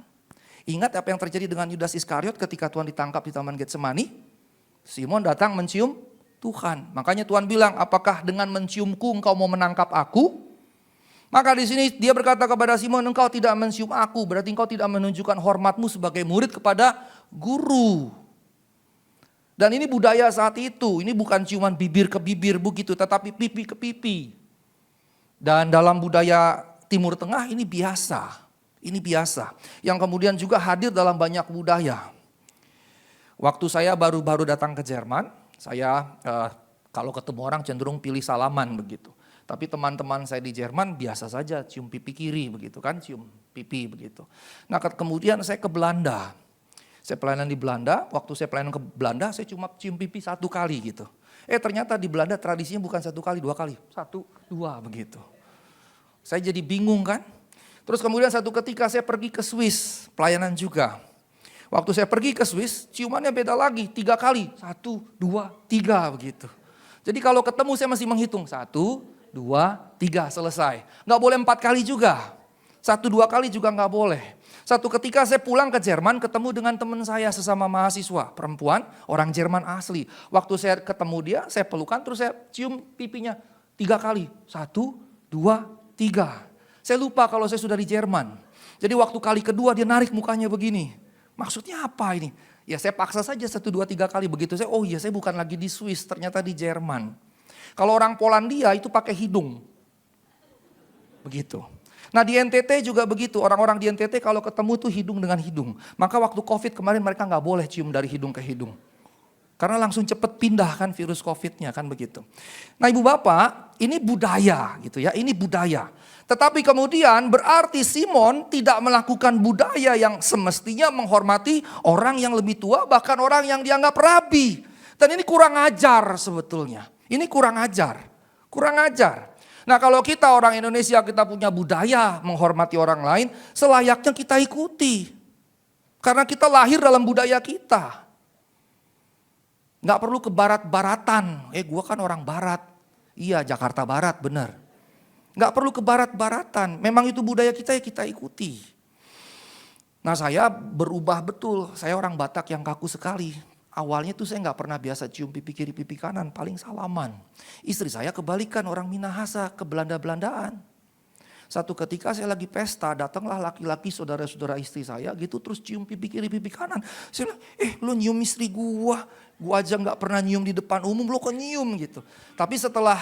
Ingat apa yang terjadi dengan Yudas Iskariot ketika Tuhan ditangkap di Taman Getsemani? Simon datang mencium Tuhan. Makanya Tuhan bilang, apakah dengan menciumku engkau mau menangkap aku? Maka di sini dia berkata kepada Simon, engkau tidak mencium aku, berarti engkau tidak menunjukkan hormatmu sebagai murid kepada guru. Dan ini budaya saat itu, ini bukan ciuman bibir ke bibir begitu, tetapi pipi ke pipi. Dan dalam budaya Timur Tengah ini biasa. Ini biasa, yang kemudian juga hadir dalam banyak budaya. Waktu saya baru-baru datang ke Jerman, saya kalau ketemu orang cenderung pilih salaman begitu. Tapi teman-teman saya di Jerman biasa saja cium pipi kiri begitu kan, cium pipi begitu. Nah kemudian saya ke Belanda, saya pelayanan di Belanda, waktu saya pelayanan ke Belanda saya cuma cium pipi 1 kali gitu. Ternyata di Belanda tradisinya bukan 1 kali, 2 kali, 1, 2 begitu. Saya jadi bingung kan. Terus kemudian satu ketika saya pergi ke Swiss, pelayanan juga. Waktu saya pergi ke Swiss, ciumannya beda lagi, 3 kali. 1, 2, 3 begitu. Jadi kalau ketemu saya masih menghitung, 1, 2, 3 selesai. Nggak boleh 4 kali juga. 1, 2 kali juga nggak boleh. Satu ketika saya pulang ke Jerman, ketemu dengan teman saya sesama mahasiswa, perempuan, orang Jerman asli. Waktu saya ketemu dia, saya pelukan, terus saya cium pipinya 3 kali. 1, 2, 3. Saya lupa kalau saya sudah di Jerman. Jadi waktu kali kedua dia narik mukanya begini. Maksudnya apa ini? Ya saya paksa saja 1, 2, 3 kali begitu. Oh iya saya bukan lagi di Swiss, ternyata di Jerman. Kalau orang Polandia itu pakai hidung. Begitu. Nah di NTT juga begitu. Orang-orang di NTT kalau ketemu tuh hidung dengan hidung. Maka waktu COVID kemarin mereka nggak boleh cium dari hidung ke hidung. Karena langsung cepat pindah kan virus COVID-nya kan begitu. Nah ibu bapak ini budaya gitu ya, ini budaya. Tetapi kemudian berarti Simon tidak melakukan budaya yang semestinya menghormati orang yang lebih tua, bahkan orang yang dianggap rabi. Dan ini kurang ajar sebetulnya. Ini kurang ajar. Kurang ajar. Nah kalau kita orang Indonesia kita punya budaya menghormati orang lain, selayaknya kita ikuti. Karena kita lahir dalam budaya kita. Nggak perlu ke barat-baratan. Gua kan orang barat. Iya Jakarta Barat benar. Nggak perlu ke barat-baratan, memang itu budaya kita ya kita ikuti. Nah saya berubah betul, saya orang Batak yang kaku sekali. Awalnya tuh saya nggak pernah biasa cium pipi kiri pipi kanan, paling salaman. Istri saya kebalikan orang Minahasa, ke Belanda-Belandaan. Satu ketika saya lagi pesta, datanglah laki-laki saudara-saudara istri saya gitu terus cium pipi kiri pipi kanan. Saya bilang, lu nyium istri gua aja nggak pernah nyium di depan umum, lu kok nyium gitu. Tapi setelah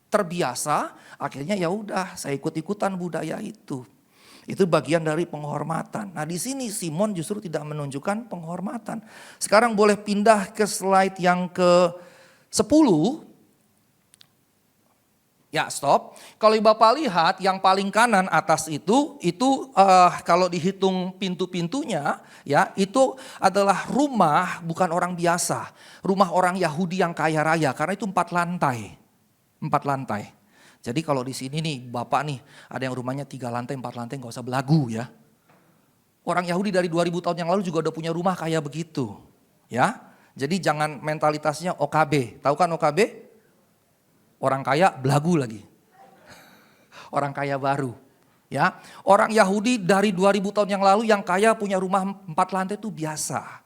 terbiasa, akhirnya ya udah saya ikut-ikutan budaya itu. Itu bagian dari penghormatan. Nah di sini Simon justru tidak menunjukkan penghormatan. Sekarang boleh pindah ke slide yang ke-10. Ya stop. Kalau Bapak lihat yang paling kanan atas itu kalau dihitung pintu-pintunya ya itu adalah rumah bukan orang biasa. Rumah orang Yahudi yang kaya raya karena itu 4 lantai. 4 lantai. Jadi kalau di sini nih Bapak nih ada yang rumahnya 3 lantai, 4 lantai gak usah belagu ya. Orang Yahudi dari 2000 tahun yang lalu juga udah punya rumah kayak begitu. Ya. Jadi jangan mentalitasnya OKB. Tahu kan OKB? Orang kaya belagu lagi. Orang kaya baru. Ya. Orang Yahudi dari 2000 tahun yang lalu yang kaya punya rumah 4 lantai itu biasa.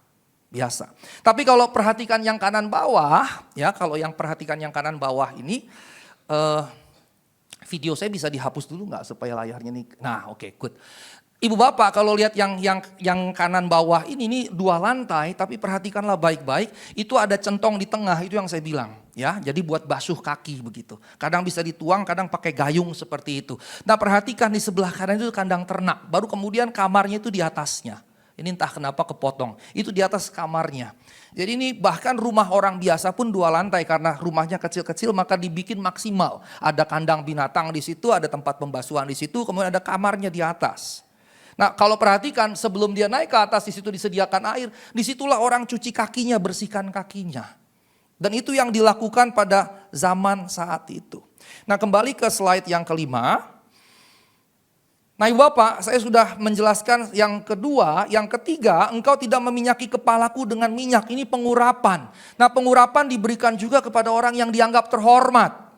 Biasa. Tapi kalau perhatikan yang kanan bawah, ya kalau yang perhatikan yang kanan bawah ini, video saya bisa dihapus dulu nggak supaya layarnya nih. Nah oke, good. Ibu bapak kalau lihat yang kanan bawah ini 2 lantai, tapi perhatikanlah baik-baik, itu ada centong di tengah itu yang saya bilang, ya. Jadi buat basuh kaki begitu. Kadang bisa dituang, kadang pakai gayung seperti itu. Nah perhatikan di sebelah kanan itu kandang ternak, baru kemudian kamarnya itu di atasnya. Ini entah kenapa kepotong. Itu di atas kamarnya. Jadi ini bahkan rumah orang biasa pun 2 lantai karena rumahnya kecil-kecil maka dibikin maksimal. Ada kandang binatang di situ, ada tempat pembasuhan di situ, kemudian ada kamarnya di atas. Nah kalau perhatikan sebelum dia naik ke atas di situ disediakan air, disitulah orang cuci kakinya, bersihkan kakinya. Dan itu yang dilakukan pada zaman saat itu. Nah kembali ke slide yang kelima. Nah Ibu Bapak, saya sudah menjelaskan yang kedua, yang ketiga, engkau tidak meminyaki kepalaku dengan minyak. Ini pengurapan. Nah pengurapan diberikan juga kepada orang yang dianggap terhormat.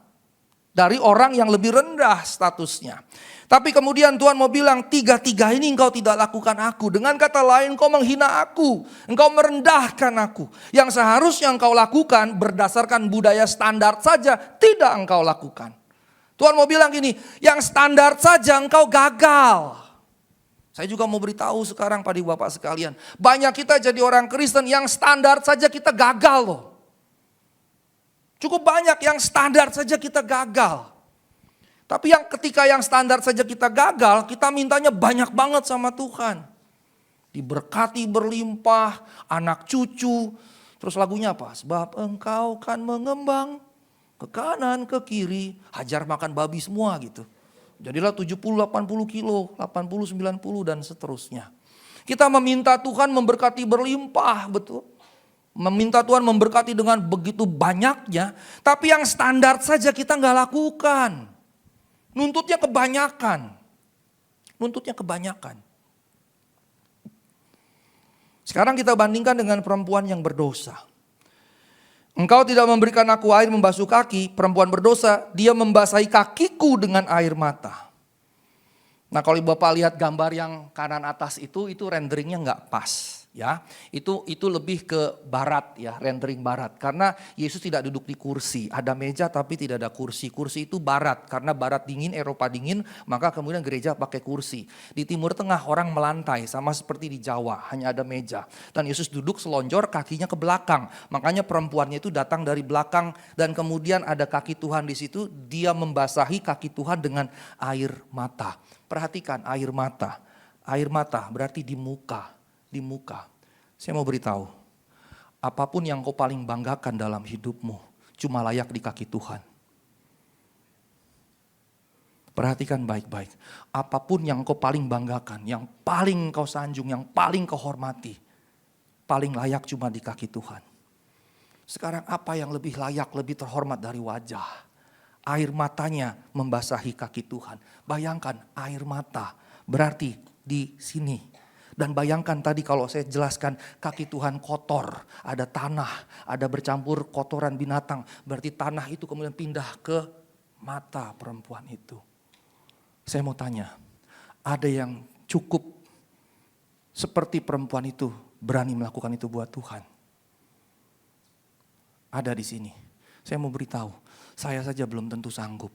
Dari orang yang lebih rendah statusnya. Tapi kemudian Tuhan mau bilang, tiga-tiga ini engkau tidak lakukan aku. Dengan kata lain engkau menghina aku. Engkau merendahkan aku. Yang seharusnya engkau lakukan berdasarkan budaya standar saja, tidak engkau lakukan. Tuhan mau bilang gini, yang standar saja engkau gagal. Saya juga mau beritahu sekarang pada Bapak sekalian. Banyak kita jadi orang Kristen yang standar saja kita gagal loh. Cukup banyak yang standar saja kita gagal. Tapi yang ketika yang standar saja kita gagal, kita mintanya banyak banget sama Tuhan. Diberkati berlimpah, anak cucu. Terus lagunya apa? Sebab engkau kan mengembang ke kanan, ke kiri, hajar makan babi semua gitu. Jadilah 70, 80 kilo, 80, 90 dan seterusnya. Kita meminta Tuhan memberkati berlimpah, betul. Meminta Tuhan memberkati dengan begitu banyaknya, tapi yang standar saja kita nggak lakukan. Nuntutnya kebanyakan. Nuntutnya kebanyakan. Sekarang kita bandingkan dengan perempuan yang berdosa. Engkau tidak memberikan aku air membasuh kaki, perempuan berdosa, dia membasahi kakiku dengan air mata. Nah kalau Bapak lihat gambar yang kanan atas itu renderingnya nggak pas. Ya, itu lebih ke barat ya, rendering barat. Karena Yesus tidak duduk di kursi, ada meja tapi tidak ada kursi. Kursi itu barat, karena barat dingin, Eropa dingin, maka kemudian gereja pakai kursi. Di Timur Tengah orang melantai, sama seperti di Jawa, hanya ada meja. Dan Yesus duduk selonjor, kakinya ke belakang. Makanya perempuannya itu datang dari belakang dan kemudian ada kaki Tuhan di situ, dia membasahi kaki Tuhan dengan air mata. Perhatikan air mata. Air mata berarti di muka. Di muka. Saya mau beritahu, apapun yang kau paling banggakan dalam hidupmu, cuma layak di kaki Tuhan. Perhatikan baik-baik, apapun yang kau paling banggakan, yang paling kau sanjung, yang paling kau hormati, paling layak cuma di kaki Tuhan. Sekarang apa yang lebih layak, lebih terhormat dari wajah? Air matanya membasahi kaki Tuhan. Bayangkan air mata, berarti di sini. Dan bayangkan tadi kalau saya jelaskan kaki Tuhan kotor, ada tanah, ada bercampur kotoran binatang. Berarti tanah itu kemudian pindah ke mata perempuan itu. Saya mau tanya, ada yang cukup seperti perempuan itu berani melakukan itu buat Tuhan? Ada di sini. Saya mau beritahu, saya saja belum tentu sanggup.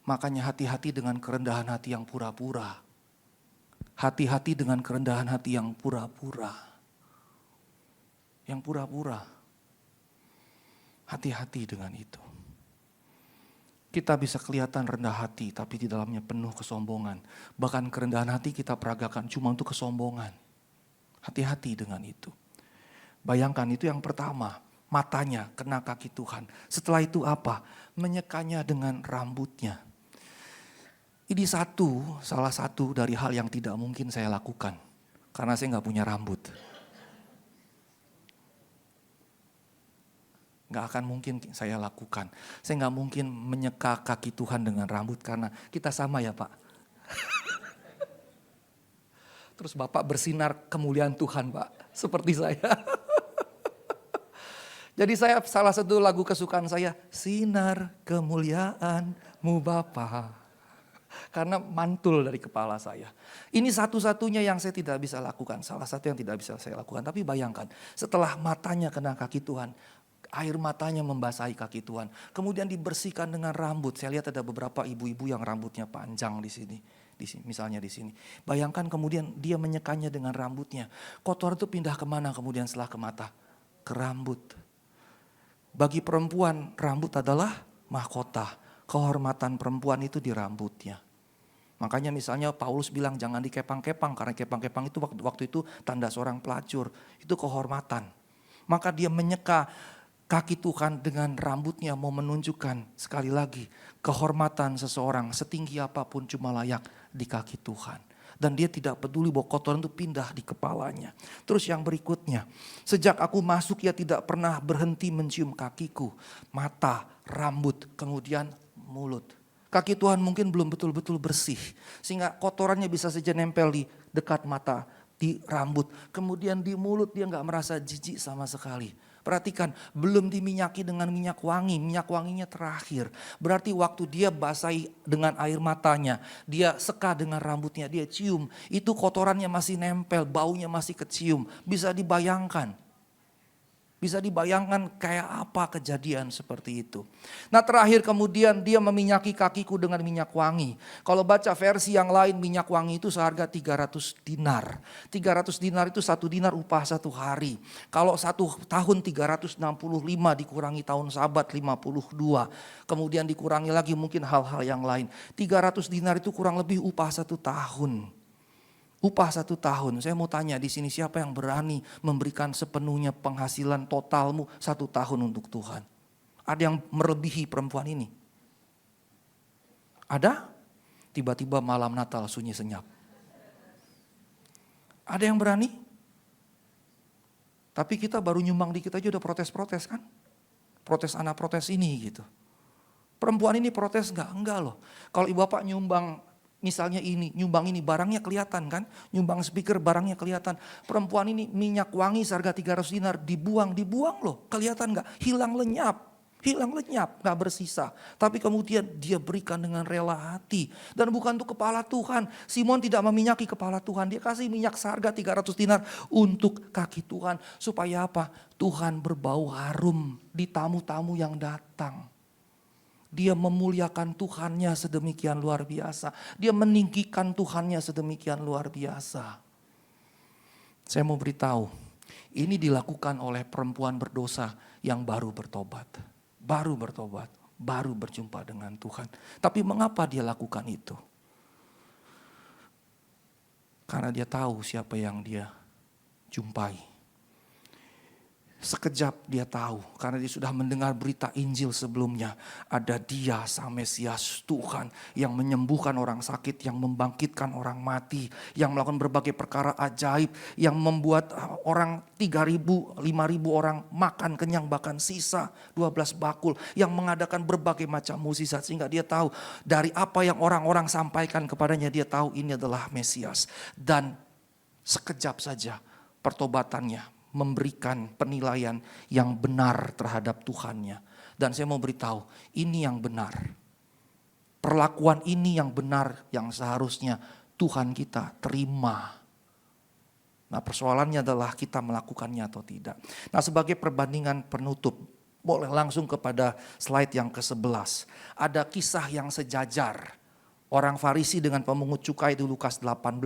Makanya hati-hati dengan kerendahan hati yang pura-pura. Hati-hati dengan kerendahan hati yang pura-pura. Yang pura-pura. Hati-hati dengan itu. Kita bisa kelihatan rendah hati tapi di dalamnya penuh kesombongan. Bahkan kerendahan hati kita peragakan cuma untuk kesombongan. Hati-hati dengan itu. Bayangkan itu yang pertama. Matanya kena kaki Tuhan. Setelah itu apa? Menyekanya dengan rambutnya. Ini salah satu dari hal yang tidak mungkin saya lakukan. Karena saya gak punya rambut. Gak akan mungkin saya lakukan. Saya gak mungkin menyeka kaki Tuhan dengan rambut karena kita sama ya Pak. Terus Bapak bersinar kemuliaan Tuhan Pak. Seperti saya. Jadi saya salah satu lagu kesukaan saya. Sinar kemuliaan-Mu Bapa. Karena mantul dari kepala saya. Ini satu-satunya yang saya tidak bisa lakukan. Salah satu yang tidak bisa saya lakukan. Tapi bayangkan, setelah matanya kena kaki Tuhan, air matanya membasahi kaki Tuhan. Kemudian dibersihkan dengan rambut. Saya lihat ada beberapa ibu-ibu yang rambutnya panjang di sini. Misalnya di sini. Bayangkan kemudian dia menyekanya dengan rambutnya. Kotor itu pindah kemana kemudian setelah ke mata? Ke rambut. Bagi perempuan, rambut adalah mahkota. Kehormatan perempuan itu di rambutnya. Makanya misalnya Paulus bilang jangan dikepang-kepang. Karena kepang-kepang itu waktu itu tanda seorang pelacur. Itu kehormatan. Maka dia menyeka kaki Tuhan dengan rambutnya mau menunjukkan sekali lagi. Kehormatan seseorang setinggi apapun cuma layak di kaki Tuhan. Dan dia tidak peduli bahwa kotoran itu pindah di kepalanya. Terus yang berikutnya. Sejak aku masuk ia tidak pernah berhenti mencium kakiku. Mata, rambut, kemudian mulut. Kaki Tuhan mungkin belum betul-betul bersih. Sehingga kotorannya bisa saja nempel di dekat mata, di rambut. Kemudian di mulut dia gak merasa jijik sama sekali. Perhatikan, belum diminyaki dengan minyak wangi. Minyak wanginya terakhir. Berarti waktu dia basahi dengan air matanya, dia seka dengan rambutnya, dia cium. Itu kotorannya masih nempel, baunya masih kecium. Bisa dibayangkan. Bisa dibayangkan kayak apa kejadian seperti itu. Nah terakhir kemudian dia meminyaki kakiku dengan minyak wangi. Kalau baca versi yang lain minyak wangi itu seharga 300 dinar. 300 dinar itu 1 dinar upah 1 hari. Kalau 1 tahun 365 dikurangi tahun sabat 52. Kemudian dikurangi lagi mungkin hal-hal yang lain. 300 dinar itu kurang lebih upah 1 tahun. Upah 1 tahun, saya mau tanya di sini siapa yang berani memberikan sepenuhnya penghasilan totalmu 1 tahun untuk Tuhan? Ada yang melebihi perempuan ini? Ada? Tiba-tiba malam Natal sunyi senyap. Ada yang berani? Tapi kita baru nyumbang dikit aja udah protes-protes kan? Protes anak protes ini gitu. Perempuan ini protes enggak loh. Kalau ibu bapak nyumbang misalnya ini, nyumbang ini barangnya kelihatan kan. Nyumbang speaker barangnya kelihatan. Perempuan ini minyak wangi seharga 300 dinar dibuang loh. Kelihatan gak? Hilang lenyap, gak bersisa. Tapi kemudian dia berikan dengan rela hati. Dan bukan untuk kepala Tuhan. Simon tidak meminyaki kepala Tuhan. Dia kasih minyak seharga 300 dinar untuk kaki Tuhan. Supaya apa? Tuhan berbau harum di tamu-tamu yang datang. Dia memuliakan Tuhannya sedemikian luar biasa. Dia meninggikan Tuhannya sedemikian luar biasa. Saya mau beritahu, ini dilakukan oleh perempuan berdosa yang baru bertobat. Baru berjumpa dengan Tuhan. Tapi mengapa dia lakukan itu? Karena dia tahu siapa yang dia jumpai. Sekejap dia tahu karena dia sudah mendengar berita Injil sebelumnya. Ada dia sang Mesias Tuhan yang menyembuhkan orang sakit, yang membangkitkan orang mati, yang melakukan berbagai perkara ajaib, yang membuat orang 3.000, 5.000 orang makan kenyang bahkan sisa 12 bakul, yang mengadakan berbagai macam mukjizat sehingga dia tahu dari apa yang orang-orang sampaikan kepadanya dia tahu ini adalah Mesias. Dan sekejap saja pertobatannya memberikan penilaian yang benar terhadap Tuhannya. Dan saya mau beritahu, ini yang benar. Perlakuan ini yang benar, yang seharusnya Tuhan kita terima. Nah persoalannya adalah kita melakukannya atau tidak. Nah sebagai perbandingan penutup, boleh langsung kepada slide yang ke-11. Ada kisah yang sejajar. Orang Farisi dengan pemungut cukai di Lukas 18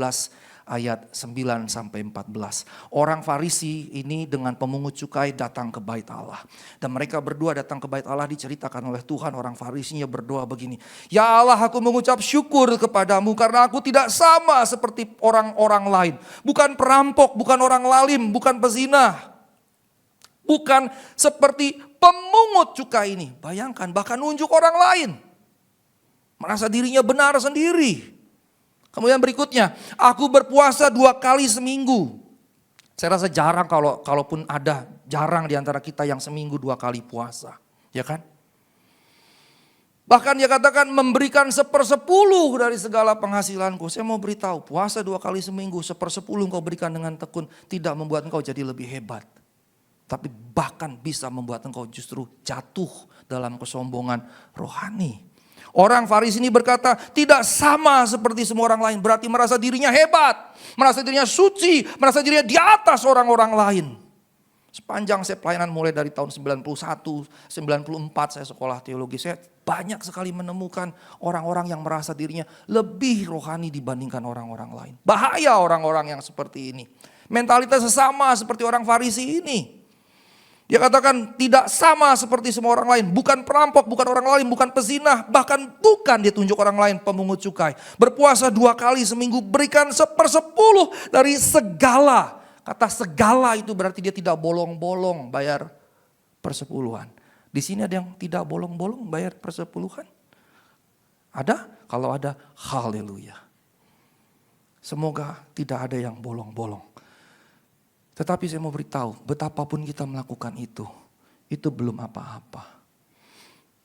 ayat 9 sampai 14. Orang Farisi ini dengan pemungut cukai datang ke bait Allah. Dan mereka berdua datang ke bait Allah diceritakan oleh Tuhan. Orang Farisinya berdoa begini. Ya Allah, aku mengucap syukur kepadamu karena aku tidak sama seperti orang-orang lain. Bukan perampok, bukan orang lalim, bukan pezina. Bukan seperti pemungut cukai ini. Bayangkan bahkan nunjuk orang lain. Merasa dirinya benar sendiri. Kemudian berikutnya, aku berpuasa 2 kali seminggu. Saya rasa jarang kalaupun ada, jarang di antara kita yang seminggu 2 kali puasa. Ya kan? Bahkan dia katakan memberikan 1/10 dari segala penghasilanku. Saya mau beritahu, puasa 2 kali seminggu, 1/10 engkau berikan dengan tekun, tidak membuat engkau jadi lebih hebat. Tapi bahkan bisa membuat engkau justru jatuh dalam kesombongan rohani. Orang Farisi ini berkata tidak sama seperti semua orang lain. Berarti merasa dirinya hebat. Merasa dirinya suci. Merasa dirinya di atas orang-orang lain. Sepanjang saya pelayanan mulai dari tahun 91, 94 saya sekolah teologi. Saya banyak sekali menemukan orang-orang yang merasa dirinya lebih rohani dibandingkan orang-orang lain. Bahaya orang-orang yang seperti ini. Mentalitas sama seperti orang Farisi ini. Dia katakan tidak sama seperti semua orang lain. Bukan perampok, bukan orang lain, bukan pezina. Bahkan bukan dia tunjuk orang lain pemungut cukai. Berpuasa 2 kali seminggu, berikan 1/10 dari segala. Kata segala itu berarti dia tidak bolong-bolong bayar persepuluhan. Di sini ada yang tidak bolong-bolong bayar persepuluhan? Ada? Kalau ada, haleluya. Semoga tidak ada yang bolong-bolong. Tetapi saya mau beritahu, betapapun kita melakukan itu belum apa-apa.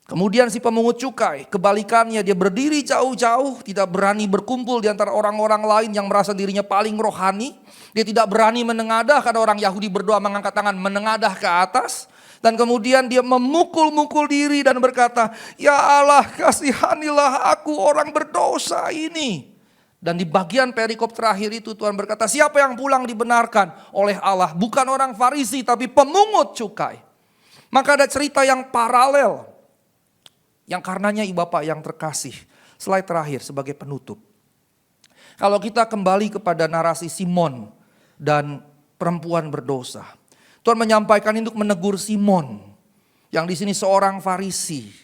Kemudian si pemungut cukai, kebalikannya dia berdiri jauh-jauh, tidak berani berkumpul di antara orang-orang lain yang merasa dirinya paling rohani. Dia tidak berani menengadah, karena orang Yahudi berdoa mengangkat tangan menengadah ke atas. Dan kemudian dia memukul-mukul diri dan berkata, "Ya Allah, kasihanilah aku orang berdosa ini." Dan di bagian perikop terakhir itu Tuhan berkata, siapa yang pulang dibenarkan oleh Allah? Bukan orang Farisi tapi pemungut cukai. Maka ada cerita yang paralel. Yang karenanya ibu bapak yang terkasih. Slide terakhir sebagai penutup. Kalau kita kembali kepada narasi Simon dan perempuan berdosa. Tuhan menyampaikan untuk menegur Simon. Yang di sini seorang Farisi.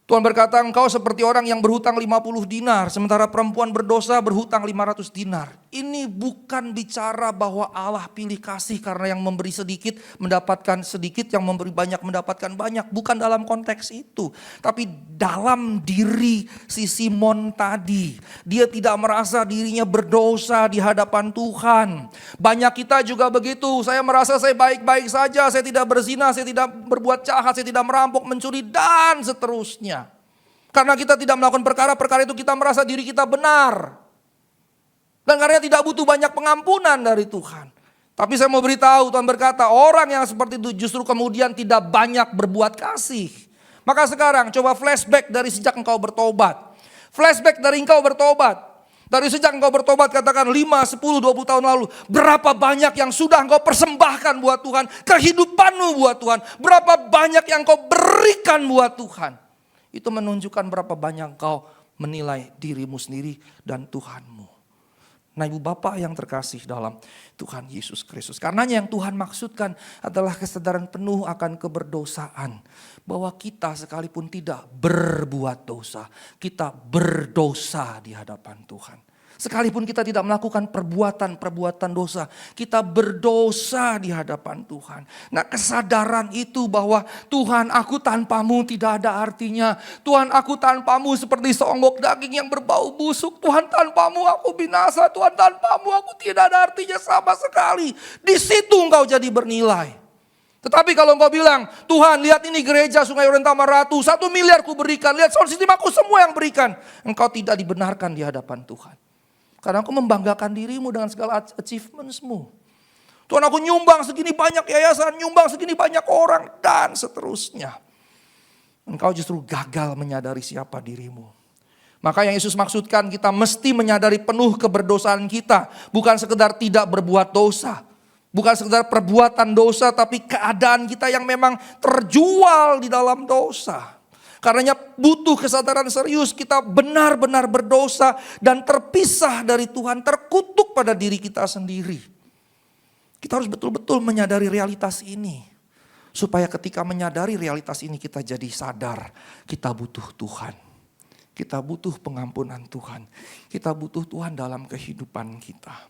Tuhan berkata, engkau seperti orang yang berhutang 50 dinar. Sementara perempuan berdosa berhutang 500 dinar. Ini bukan bicara bahwa Allah pilih kasih karena yang memberi sedikit mendapatkan sedikit, yang memberi banyak mendapatkan banyak. Bukan dalam konteks itu. Tapi dalam diri si Simon tadi. Dia tidak merasa dirinya berdosa di hadapan Tuhan. Banyak kita juga begitu. Saya merasa saya baik-baik saja. Saya tidak berzina, saya tidak berbuat jahat, saya tidak merampok, mencuri dan seterusnya. Karena kita tidak melakukan perkara-perkara itu kita merasa diri kita benar. Dan karena tidak butuh banyak pengampunan dari Tuhan. Tapi saya mau beritahu, Tuhan berkata orang yang seperti itu justru kemudian tidak banyak berbuat kasih. Maka sekarang coba flashback dari sejak engkau bertobat. Flashback dari engkau bertobat. Dari sejak engkau bertobat katakan 5, 10, 20 tahun lalu. Berapa banyak yang sudah engkau persembahkan buat Tuhan. Kehidupanmu buat Tuhan. Berapa banyak yang engkau berikan buat Tuhan. Itu menunjukkan berapa banyak engkau menilai dirimu sendiri dan Tuhanmu. Nah ibu bapak yang terkasih dalam Tuhan Yesus Kristus. Karenanya yang Tuhan maksudkan adalah kesadaran penuh akan keberdosaan. Bahwa kita sekalipun tidak berbuat dosa, kita berdosa di hadapan Tuhan. Sekalipun kita tidak melakukan perbuatan-perbuatan dosa, kita berdosa di hadapan Tuhan. Nah kesadaran itu bahwa Tuhan aku tanpamu tidak ada artinya. Tuhan aku tanpamu seperti seonggok daging yang berbau busuk. Tuhan tanpamu aku binasa. Tuhan tanpamu aku tidak ada artinya sama sekali. Di situ engkau jadi bernilai. Tetapi kalau engkau bilang, Tuhan lihat ini gereja Sungai Urentama Ratu, 1 miliar ku berikan. Lihat sound system aku semua yang berikan. Engkau tidak dibenarkan di hadapan Tuhan. Karena aku membanggakan dirimu dengan segala achievementsmu. Tuhan aku nyumbang segini banyak yayasan, nyumbang segini banyak orang, dan seterusnya. Engkau justru gagal menyadari siapa dirimu. Maka yang Yesus maksudkan kita mesti menyadari penuh keberdosaan kita. Bukan sekedar tidak berbuat dosa. Bukan sekedar perbuatan dosa, tapi keadaan kita yang memang terjual di dalam dosa. Karenanya butuh kesadaran serius kita benar-benar berdosa dan terpisah dari Tuhan, terkutuk pada diri kita sendiri. Kita harus betul-betul menyadari realitas ini. Supaya ketika menyadari realitas ini kita jadi sadar kita butuh Tuhan. Kita butuh pengampunan Tuhan. Kita butuh Tuhan dalam kehidupan kita.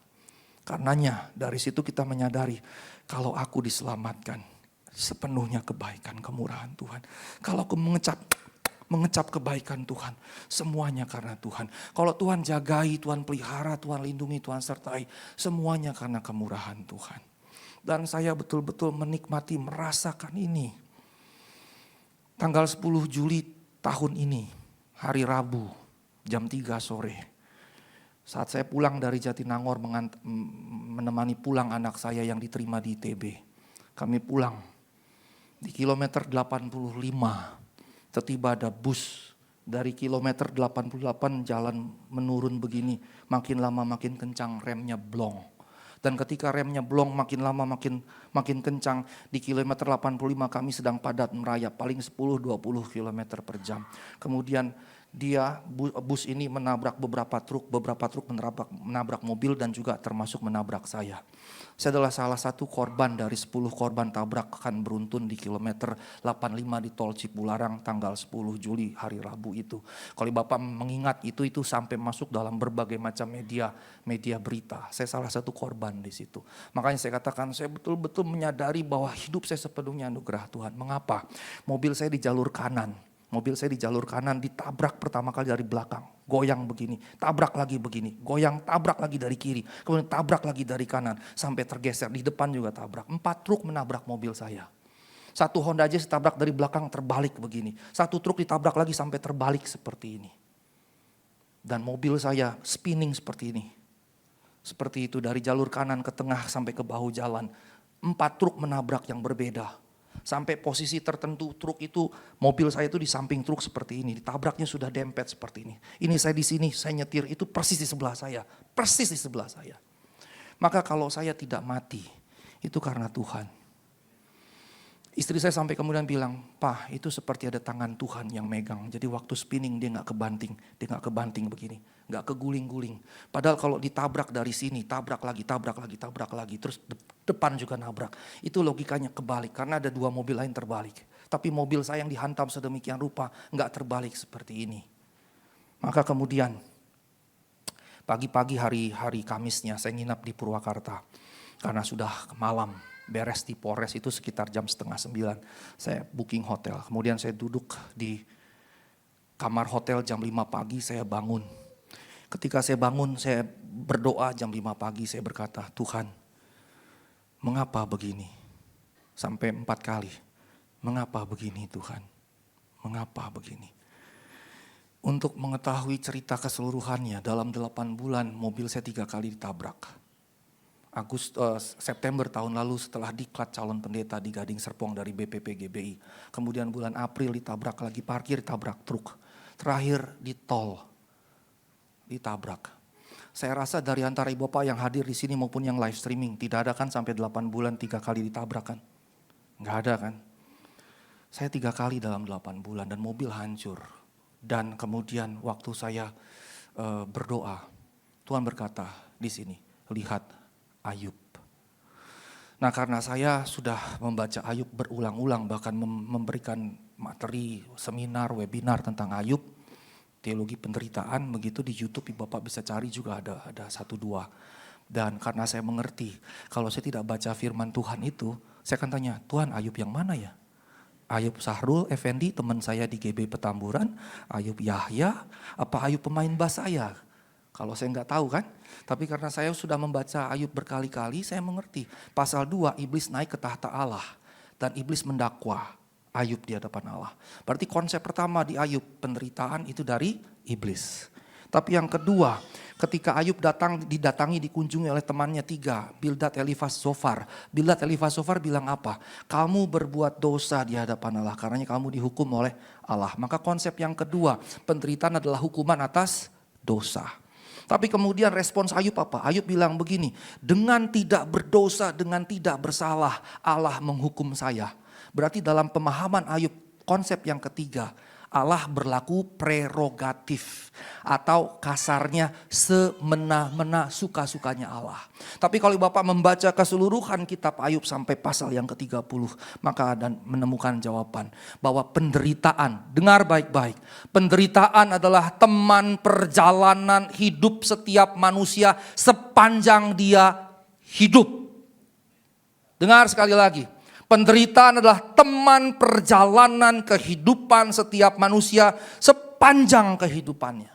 Karenanya dari situ kita menyadari kalau aku diselamatkan sepenuhnya kebaikan kemurahan Tuhan. Kalau aku mengecap kebaikan Tuhan, semuanya karena Tuhan. Kalau Tuhan jagai, Tuhan pelihara, Tuhan lindungi, Tuhan sertai, semuanya karena kemurahan Tuhan. Dan saya betul-betul menikmati, merasakan ini. Tanggal 10 Juli tahun ini, hari Rabu, jam 3 sore. Saat saya pulang dari Jatinangor menemani pulang anak saya yang diterima di ITB. Kami pulang di kilometer 85. Tiba-tiba ada bus dari kilometer 88 jalan menurun begini. Makin lama makin kencang, remnya blong. Dan ketika remnya blong makin lama makin kencang. Di kilometer 85 kami sedang padat merayap paling 10-20 km per jam. Kemudian bus ini menabrak beberapa truk menabrak mobil dan juga termasuk menabrak saya. Saya adalah salah satu korban dari 10 korban tabrakan beruntun di kilometer 85 di tol Cipularang tanggal 10 Juli hari Rabu itu. Kalau Bapak mengingat itu sampai masuk dalam berbagai macam media berita. Saya salah satu korban di situ. Makanya saya katakan saya betul-betul menyadari bahwa hidup saya sepenuhnya anugerah Tuhan. Mengapa? Mobil saya di jalur kanan. Ditabrak pertama kali dari belakang, goyang begini, tabrak lagi begini, goyang, tabrak lagi dari kiri, kemudian tabrak lagi dari kanan, sampai tergeser, di depan juga tabrak. 4 truk menabrak mobil saya. Satu Honda Jazz ditabrak dari belakang terbalik begini. Satu truk ditabrak lagi sampai terbalik seperti ini. Dan mobil saya spinning seperti ini. Seperti itu dari jalur kanan ke tengah sampai ke bahu jalan. 4 truk menabrak yang berbeda. Sampai posisi tertentu truk itu, mobil saya itu di samping truk seperti ini. Ditabraknya sudah dempet seperti ini. Ini saya di sini, saya nyetir, itu persis di sebelah saya. Persis di sebelah saya. Maka kalau saya tidak mati, itu karena Tuhan. Istri saya sampai kemudian bilang, "Pak, itu seperti ada tangan Tuhan yang megang. Jadi waktu spinning dia gak kebanting begini. Gak keguling-guling. Padahal kalau ditabrak dari sini, tabrak lagi. Terus depan juga nabrak. Itu logikanya kebalik, karena ada 2 mobil lain terbalik. Tapi mobil saya yang dihantam sedemikian rupa, gak terbalik seperti ini. Maka kemudian, pagi-pagi hari Kamisnya saya nginap di Purwakarta. Karena sudah malam. Beres di Polres itu sekitar jam 8:30. Saya booking hotel. Kemudian saya duduk di kamar hotel jam 5 pagi saya bangun. Ketika saya bangun saya berdoa jam 5 pagi saya berkata, "Tuhan, mengapa begini?" Sampai 4 kali. "Mengapa begini Tuhan? Mengapa begini?" Untuk mengetahui cerita keseluruhannya, dalam 8 bulan mobil saya 3 kali ditabrak. September tahun lalu setelah diklat calon pendeta di Gading Serpong dari BPP GBI. Kemudian bulan April ditabrak lagi, parkir ditabrak truk. Terakhir di tol ditabrak. Saya rasa dari antara ibu bapak yang hadir di sini maupun yang live streaming, tidak ada kan sampai 8 bulan 3 kali ditabrak kan? Nggak ada kan? Saya 3 kali dalam 8 bulan dan mobil hancur. Dan kemudian waktu saya berdoa, Tuhan berkata di sini, "Lihat Ayub." Nah, karena saya sudah membaca Ayub berulang-ulang, bahkan memberikan materi seminar, webinar tentang Ayub, teologi penderitaan, begitu di YouTube Bapak bisa cari juga ada 1-2. Dan karena saya mengerti, kalau saya tidak baca firman Tuhan itu, saya akan tanya, "Tuhan, Ayub yang mana ya? Ayub Sahrul Effendi, teman saya di GB Petamburan, Ayub Yahya, apa Ayub pemain bass saya?" Kalau saya nggak tahu kan, tapi karena saya sudah membaca Ayub berkali-kali, saya mengerti. Pasal 2, iblis naik ke tahta Allah dan iblis mendakwa Ayub di hadapan Allah. Berarti konsep pertama di Ayub, penderitaan itu dari iblis. Tapi yang kedua, ketika Ayub didatangi, dikunjungi oleh temannya 3, Bildad, Elifas, Zofar. Bildad, Elifas, Zofar bilang apa? "Kamu berbuat dosa di hadapan Allah, karenanya kamu dihukum oleh Allah." Maka konsep yang kedua, penderitaan adalah hukuman atas dosa. Tapi kemudian respons Ayub apa? Ayub bilang begini, "Dengan tidak berdosa, dengan tidak bersalah, Allah menghukum saya." Berarti dalam pemahaman Ayub, konsep yang ketiga, Allah berlaku prerogatif atau kasarnya semena-mena suka-sukanya Allah. Tapi kalau Bapak membaca keseluruhan kitab Ayub sampai pasal yang ke-30, maka Anda menemukan jawaban bahwa penderitaan, dengar baik-baik, penderitaan adalah teman perjalanan hidup setiap manusia sepanjang dia hidup. Dengar sekali lagi. Penderitaan adalah teman perjalanan kehidupan setiap manusia sepanjang kehidupannya.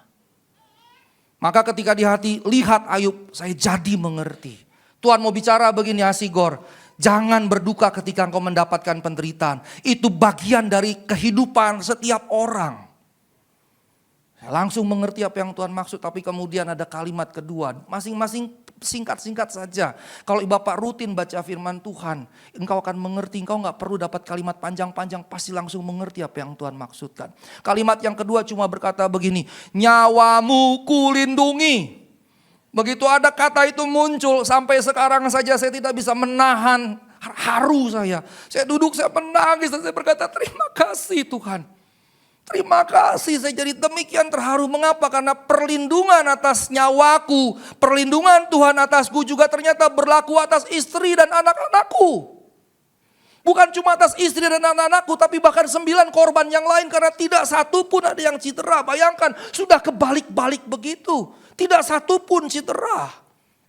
Maka ketika di hati, lihat Ayub, saya jadi mengerti. Tuhan mau bicara begini, Asigor, jangan berduka ketika engkau mendapatkan penderitaan. Itu bagian dari kehidupan setiap orang. Saya langsung mengerti apa yang Tuhan maksud, tapi kemudian ada kalimat kedua, masing-masing singkat-singkat saja. Kalau Bapak rutin baca firman Tuhan, engkau akan mengerti, engkau gak perlu dapat kalimat panjang-panjang, pasti langsung mengerti apa yang Tuhan maksudkan. Kalimat yang kedua cuma berkata begini, "Nyawamu kulindungi." Begitu ada kata itu muncul, sampai sekarang saja saya tidak bisa menahan haru saya. Saya duduk, saya menangis, dan saya berkata, "Terima kasih Tuhan. Terima kasih, saya jadi demikian terharu." Mengapa? Karena perlindungan atas nyawaku, perlindungan Tuhan atasku juga ternyata berlaku atas istri dan anak-anakku. Bukan cuma atas istri dan anak-anakku, tapi bahkan 9 korban yang lain, karena tidak satu pun ada yang cedera. Bayangkan, sudah kebalik-balik begitu. Tidak satu pun cedera.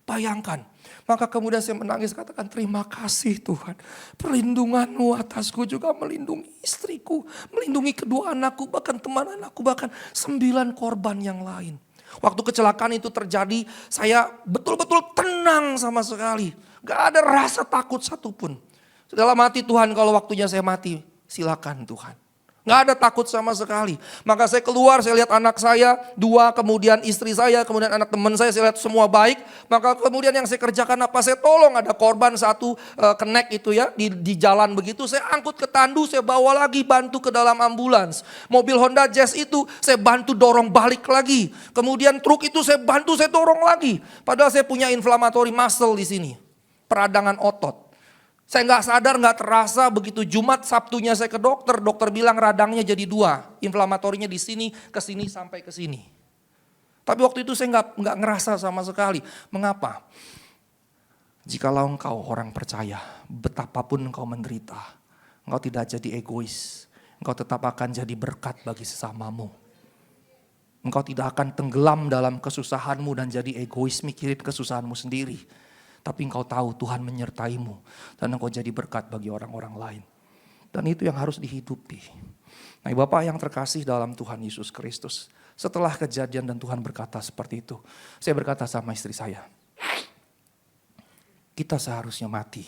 Bayangkan. Maka kemudian saya menangis, katakan, "Terima kasih Tuhan. Perlindungan-Mu atasku juga melindungi istriku, melindungi kedua anakku, bahkan teman anakku, bahkan 9 korban yang lain." Waktu kecelakaan itu terjadi, saya betul-betul tenang sama sekali. Gak ada rasa takut satupun. Dalam hati Tuhan, kalau waktunya saya mati, silakan Tuhan. Nggak ada takut sama sekali. Maka saya keluar, saya lihat anak saya, 2, kemudian istri saya, kemudian anak teman saya lihat semua baik. Maka kemudian yang saya kerjakan apa? Saya tolong, ada korban satu kenek itu ya, di jalan begitu. Saya angkut ke tandu, saya bawa lagi, bantu ke dalam ambulans. Mobil Honda Jazz itu saya bantu dorong balik lagi. Kemudian truk itu saya bantu, saya dorong lagi. Padahal saya punya inflammatory muscle di sini. Peradangan otot. Saya nggak sadar, nggak terasa begitu Jumat, Sabtunya saya ke dokter. Dokter bilang radangnya jadi 2. Inflamatorinya di sini, ke sini, sampai ke sini. Tapi waktu itu saya nggak ngerasa sama sekali. Mengapa? Jikalau engkau orang percaya, betapapun engkau menderita, engkau tidak jadi egois. Engkau tetap akan jadi berkat bagi sesamamu. Engkau tidak akan tenggelam dalam kesusahanmu dan jadi egois mikirin kesusahanmu sendiri. Tapi engkau tahu Tuhan menyertaimu dan engkau jadi berkat bagi orang-orang lain. Dan itu yang harus dihidupi. Nah, Bapak yang terkasih dalam Tuhan Yesus Kristus, setelah kejadian dan Tuhan berkata seperti itu, saya berkata sama istri saya, kita seharusnya mati.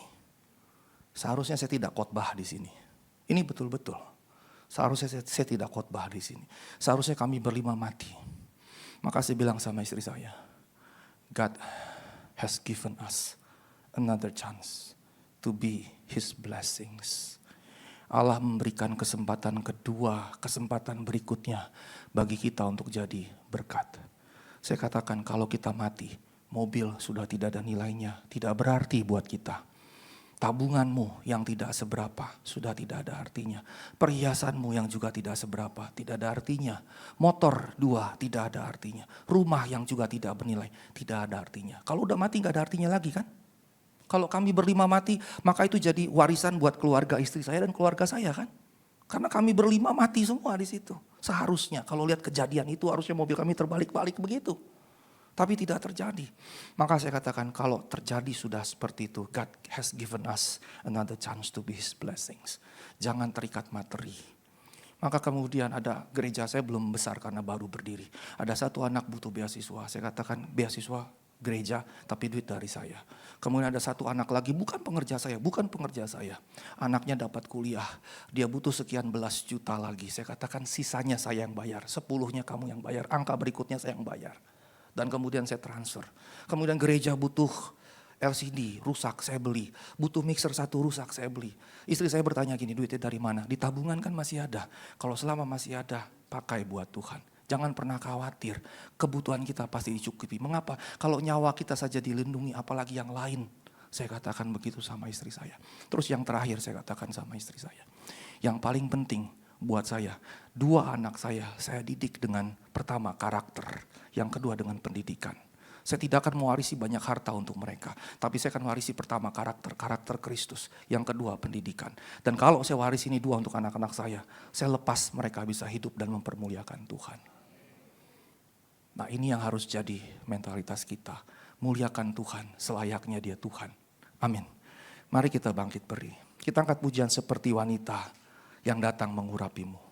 Seharusnya saya tidak khotbah di sini. Ini betul-betul. Seharusnya saya tidak khotbah di sini. Seharusnya kami berlima mati. Maka saya bilang sama istri saya, God has given us another chance to be His blessings. Allah memberikan kesempatan kedua, kesempatan berikutnya bagi kita untuk jadi berkat. Saya katakan kalau kita mati, mobil sudah tidak ada nilainya, tidak berarti buat kita. Tabunganmu yang tidak seberapa sudah tidak ada artinya. Perhiasanmu yang juga tidak seberapa tidak ada artinya. Motor 2 tidak ada artinya. Rumah yang juga tidak bernilai tidak ada artinya. Kalau udah mati gak ada artinya lagi kan? Kalau kami berlima mati maka itu jadi warisan buat keluarga istri saya dan keluarga saya kan? Karena kami berlima mati semua di situ. Seharusnya kalau lihat kejadian itu harusnya mobil kami terbalik-balik begitu. Tapi tidak terjadi. Maka saya katakan kalau terjadi sudah seperti itu, God has given us another chance to be His blessings. Jangan terikat materi. Maka kemudian ada gereja saya belum besar karena baru berdiri. Ada satu anak butuh beasiswa. Saya katakan beasiswa gereja tapi duit dari saya. Kemudian ada satu anak lagi bukan pengerja saya. Anaknya dapat kuliah. Dia butuh sekian belas juta lagi. Saya katakan sisanya saya yang bayar. 10-nya kamu yang bayar. Angka berikutnya saya yang bayar. Dan kemudian saya transfer. Kemudian gereja butuh LCD, rusak saya beli. Butuh mixer 1 rusak saya beli. Istri saya bertanya gini, duitnya dari mana? Di tabungan kan masih ada. Kalau selama masih ada, pakai buat Tuhan. Jangan pernah khawatir, kebutuhan kita pasti dicukupi. Mengapa? Kalau nyawa kita saja dilindungi, apalagi yang lain. Saya katakan begitu sama istri saya. Terus yang terakhir saya katakan sama istri saya. Yang paling penting buat saya, 2 anak saya didik dengan pertama karakter. Yang kedua dengan pendidikan. Saya tidak akan mewarisi banyak harta untuk mereka. Tapi saya akan warisi pertama karakter Kristus. Yang kedua pendidikan. Dan kalau saya warisi ini 2 untuk anak-anak saya lepas mereka bisa hidup dan mempermuliakan Tuhan. Nah ini yang harus jadi mentalitas kita. Muliakan Tuhan, selayaknya Dia Tuhan. Amin. Mari kita bangkit beri. Kita angkat pujian seperti wanita yang datang mengurapimu.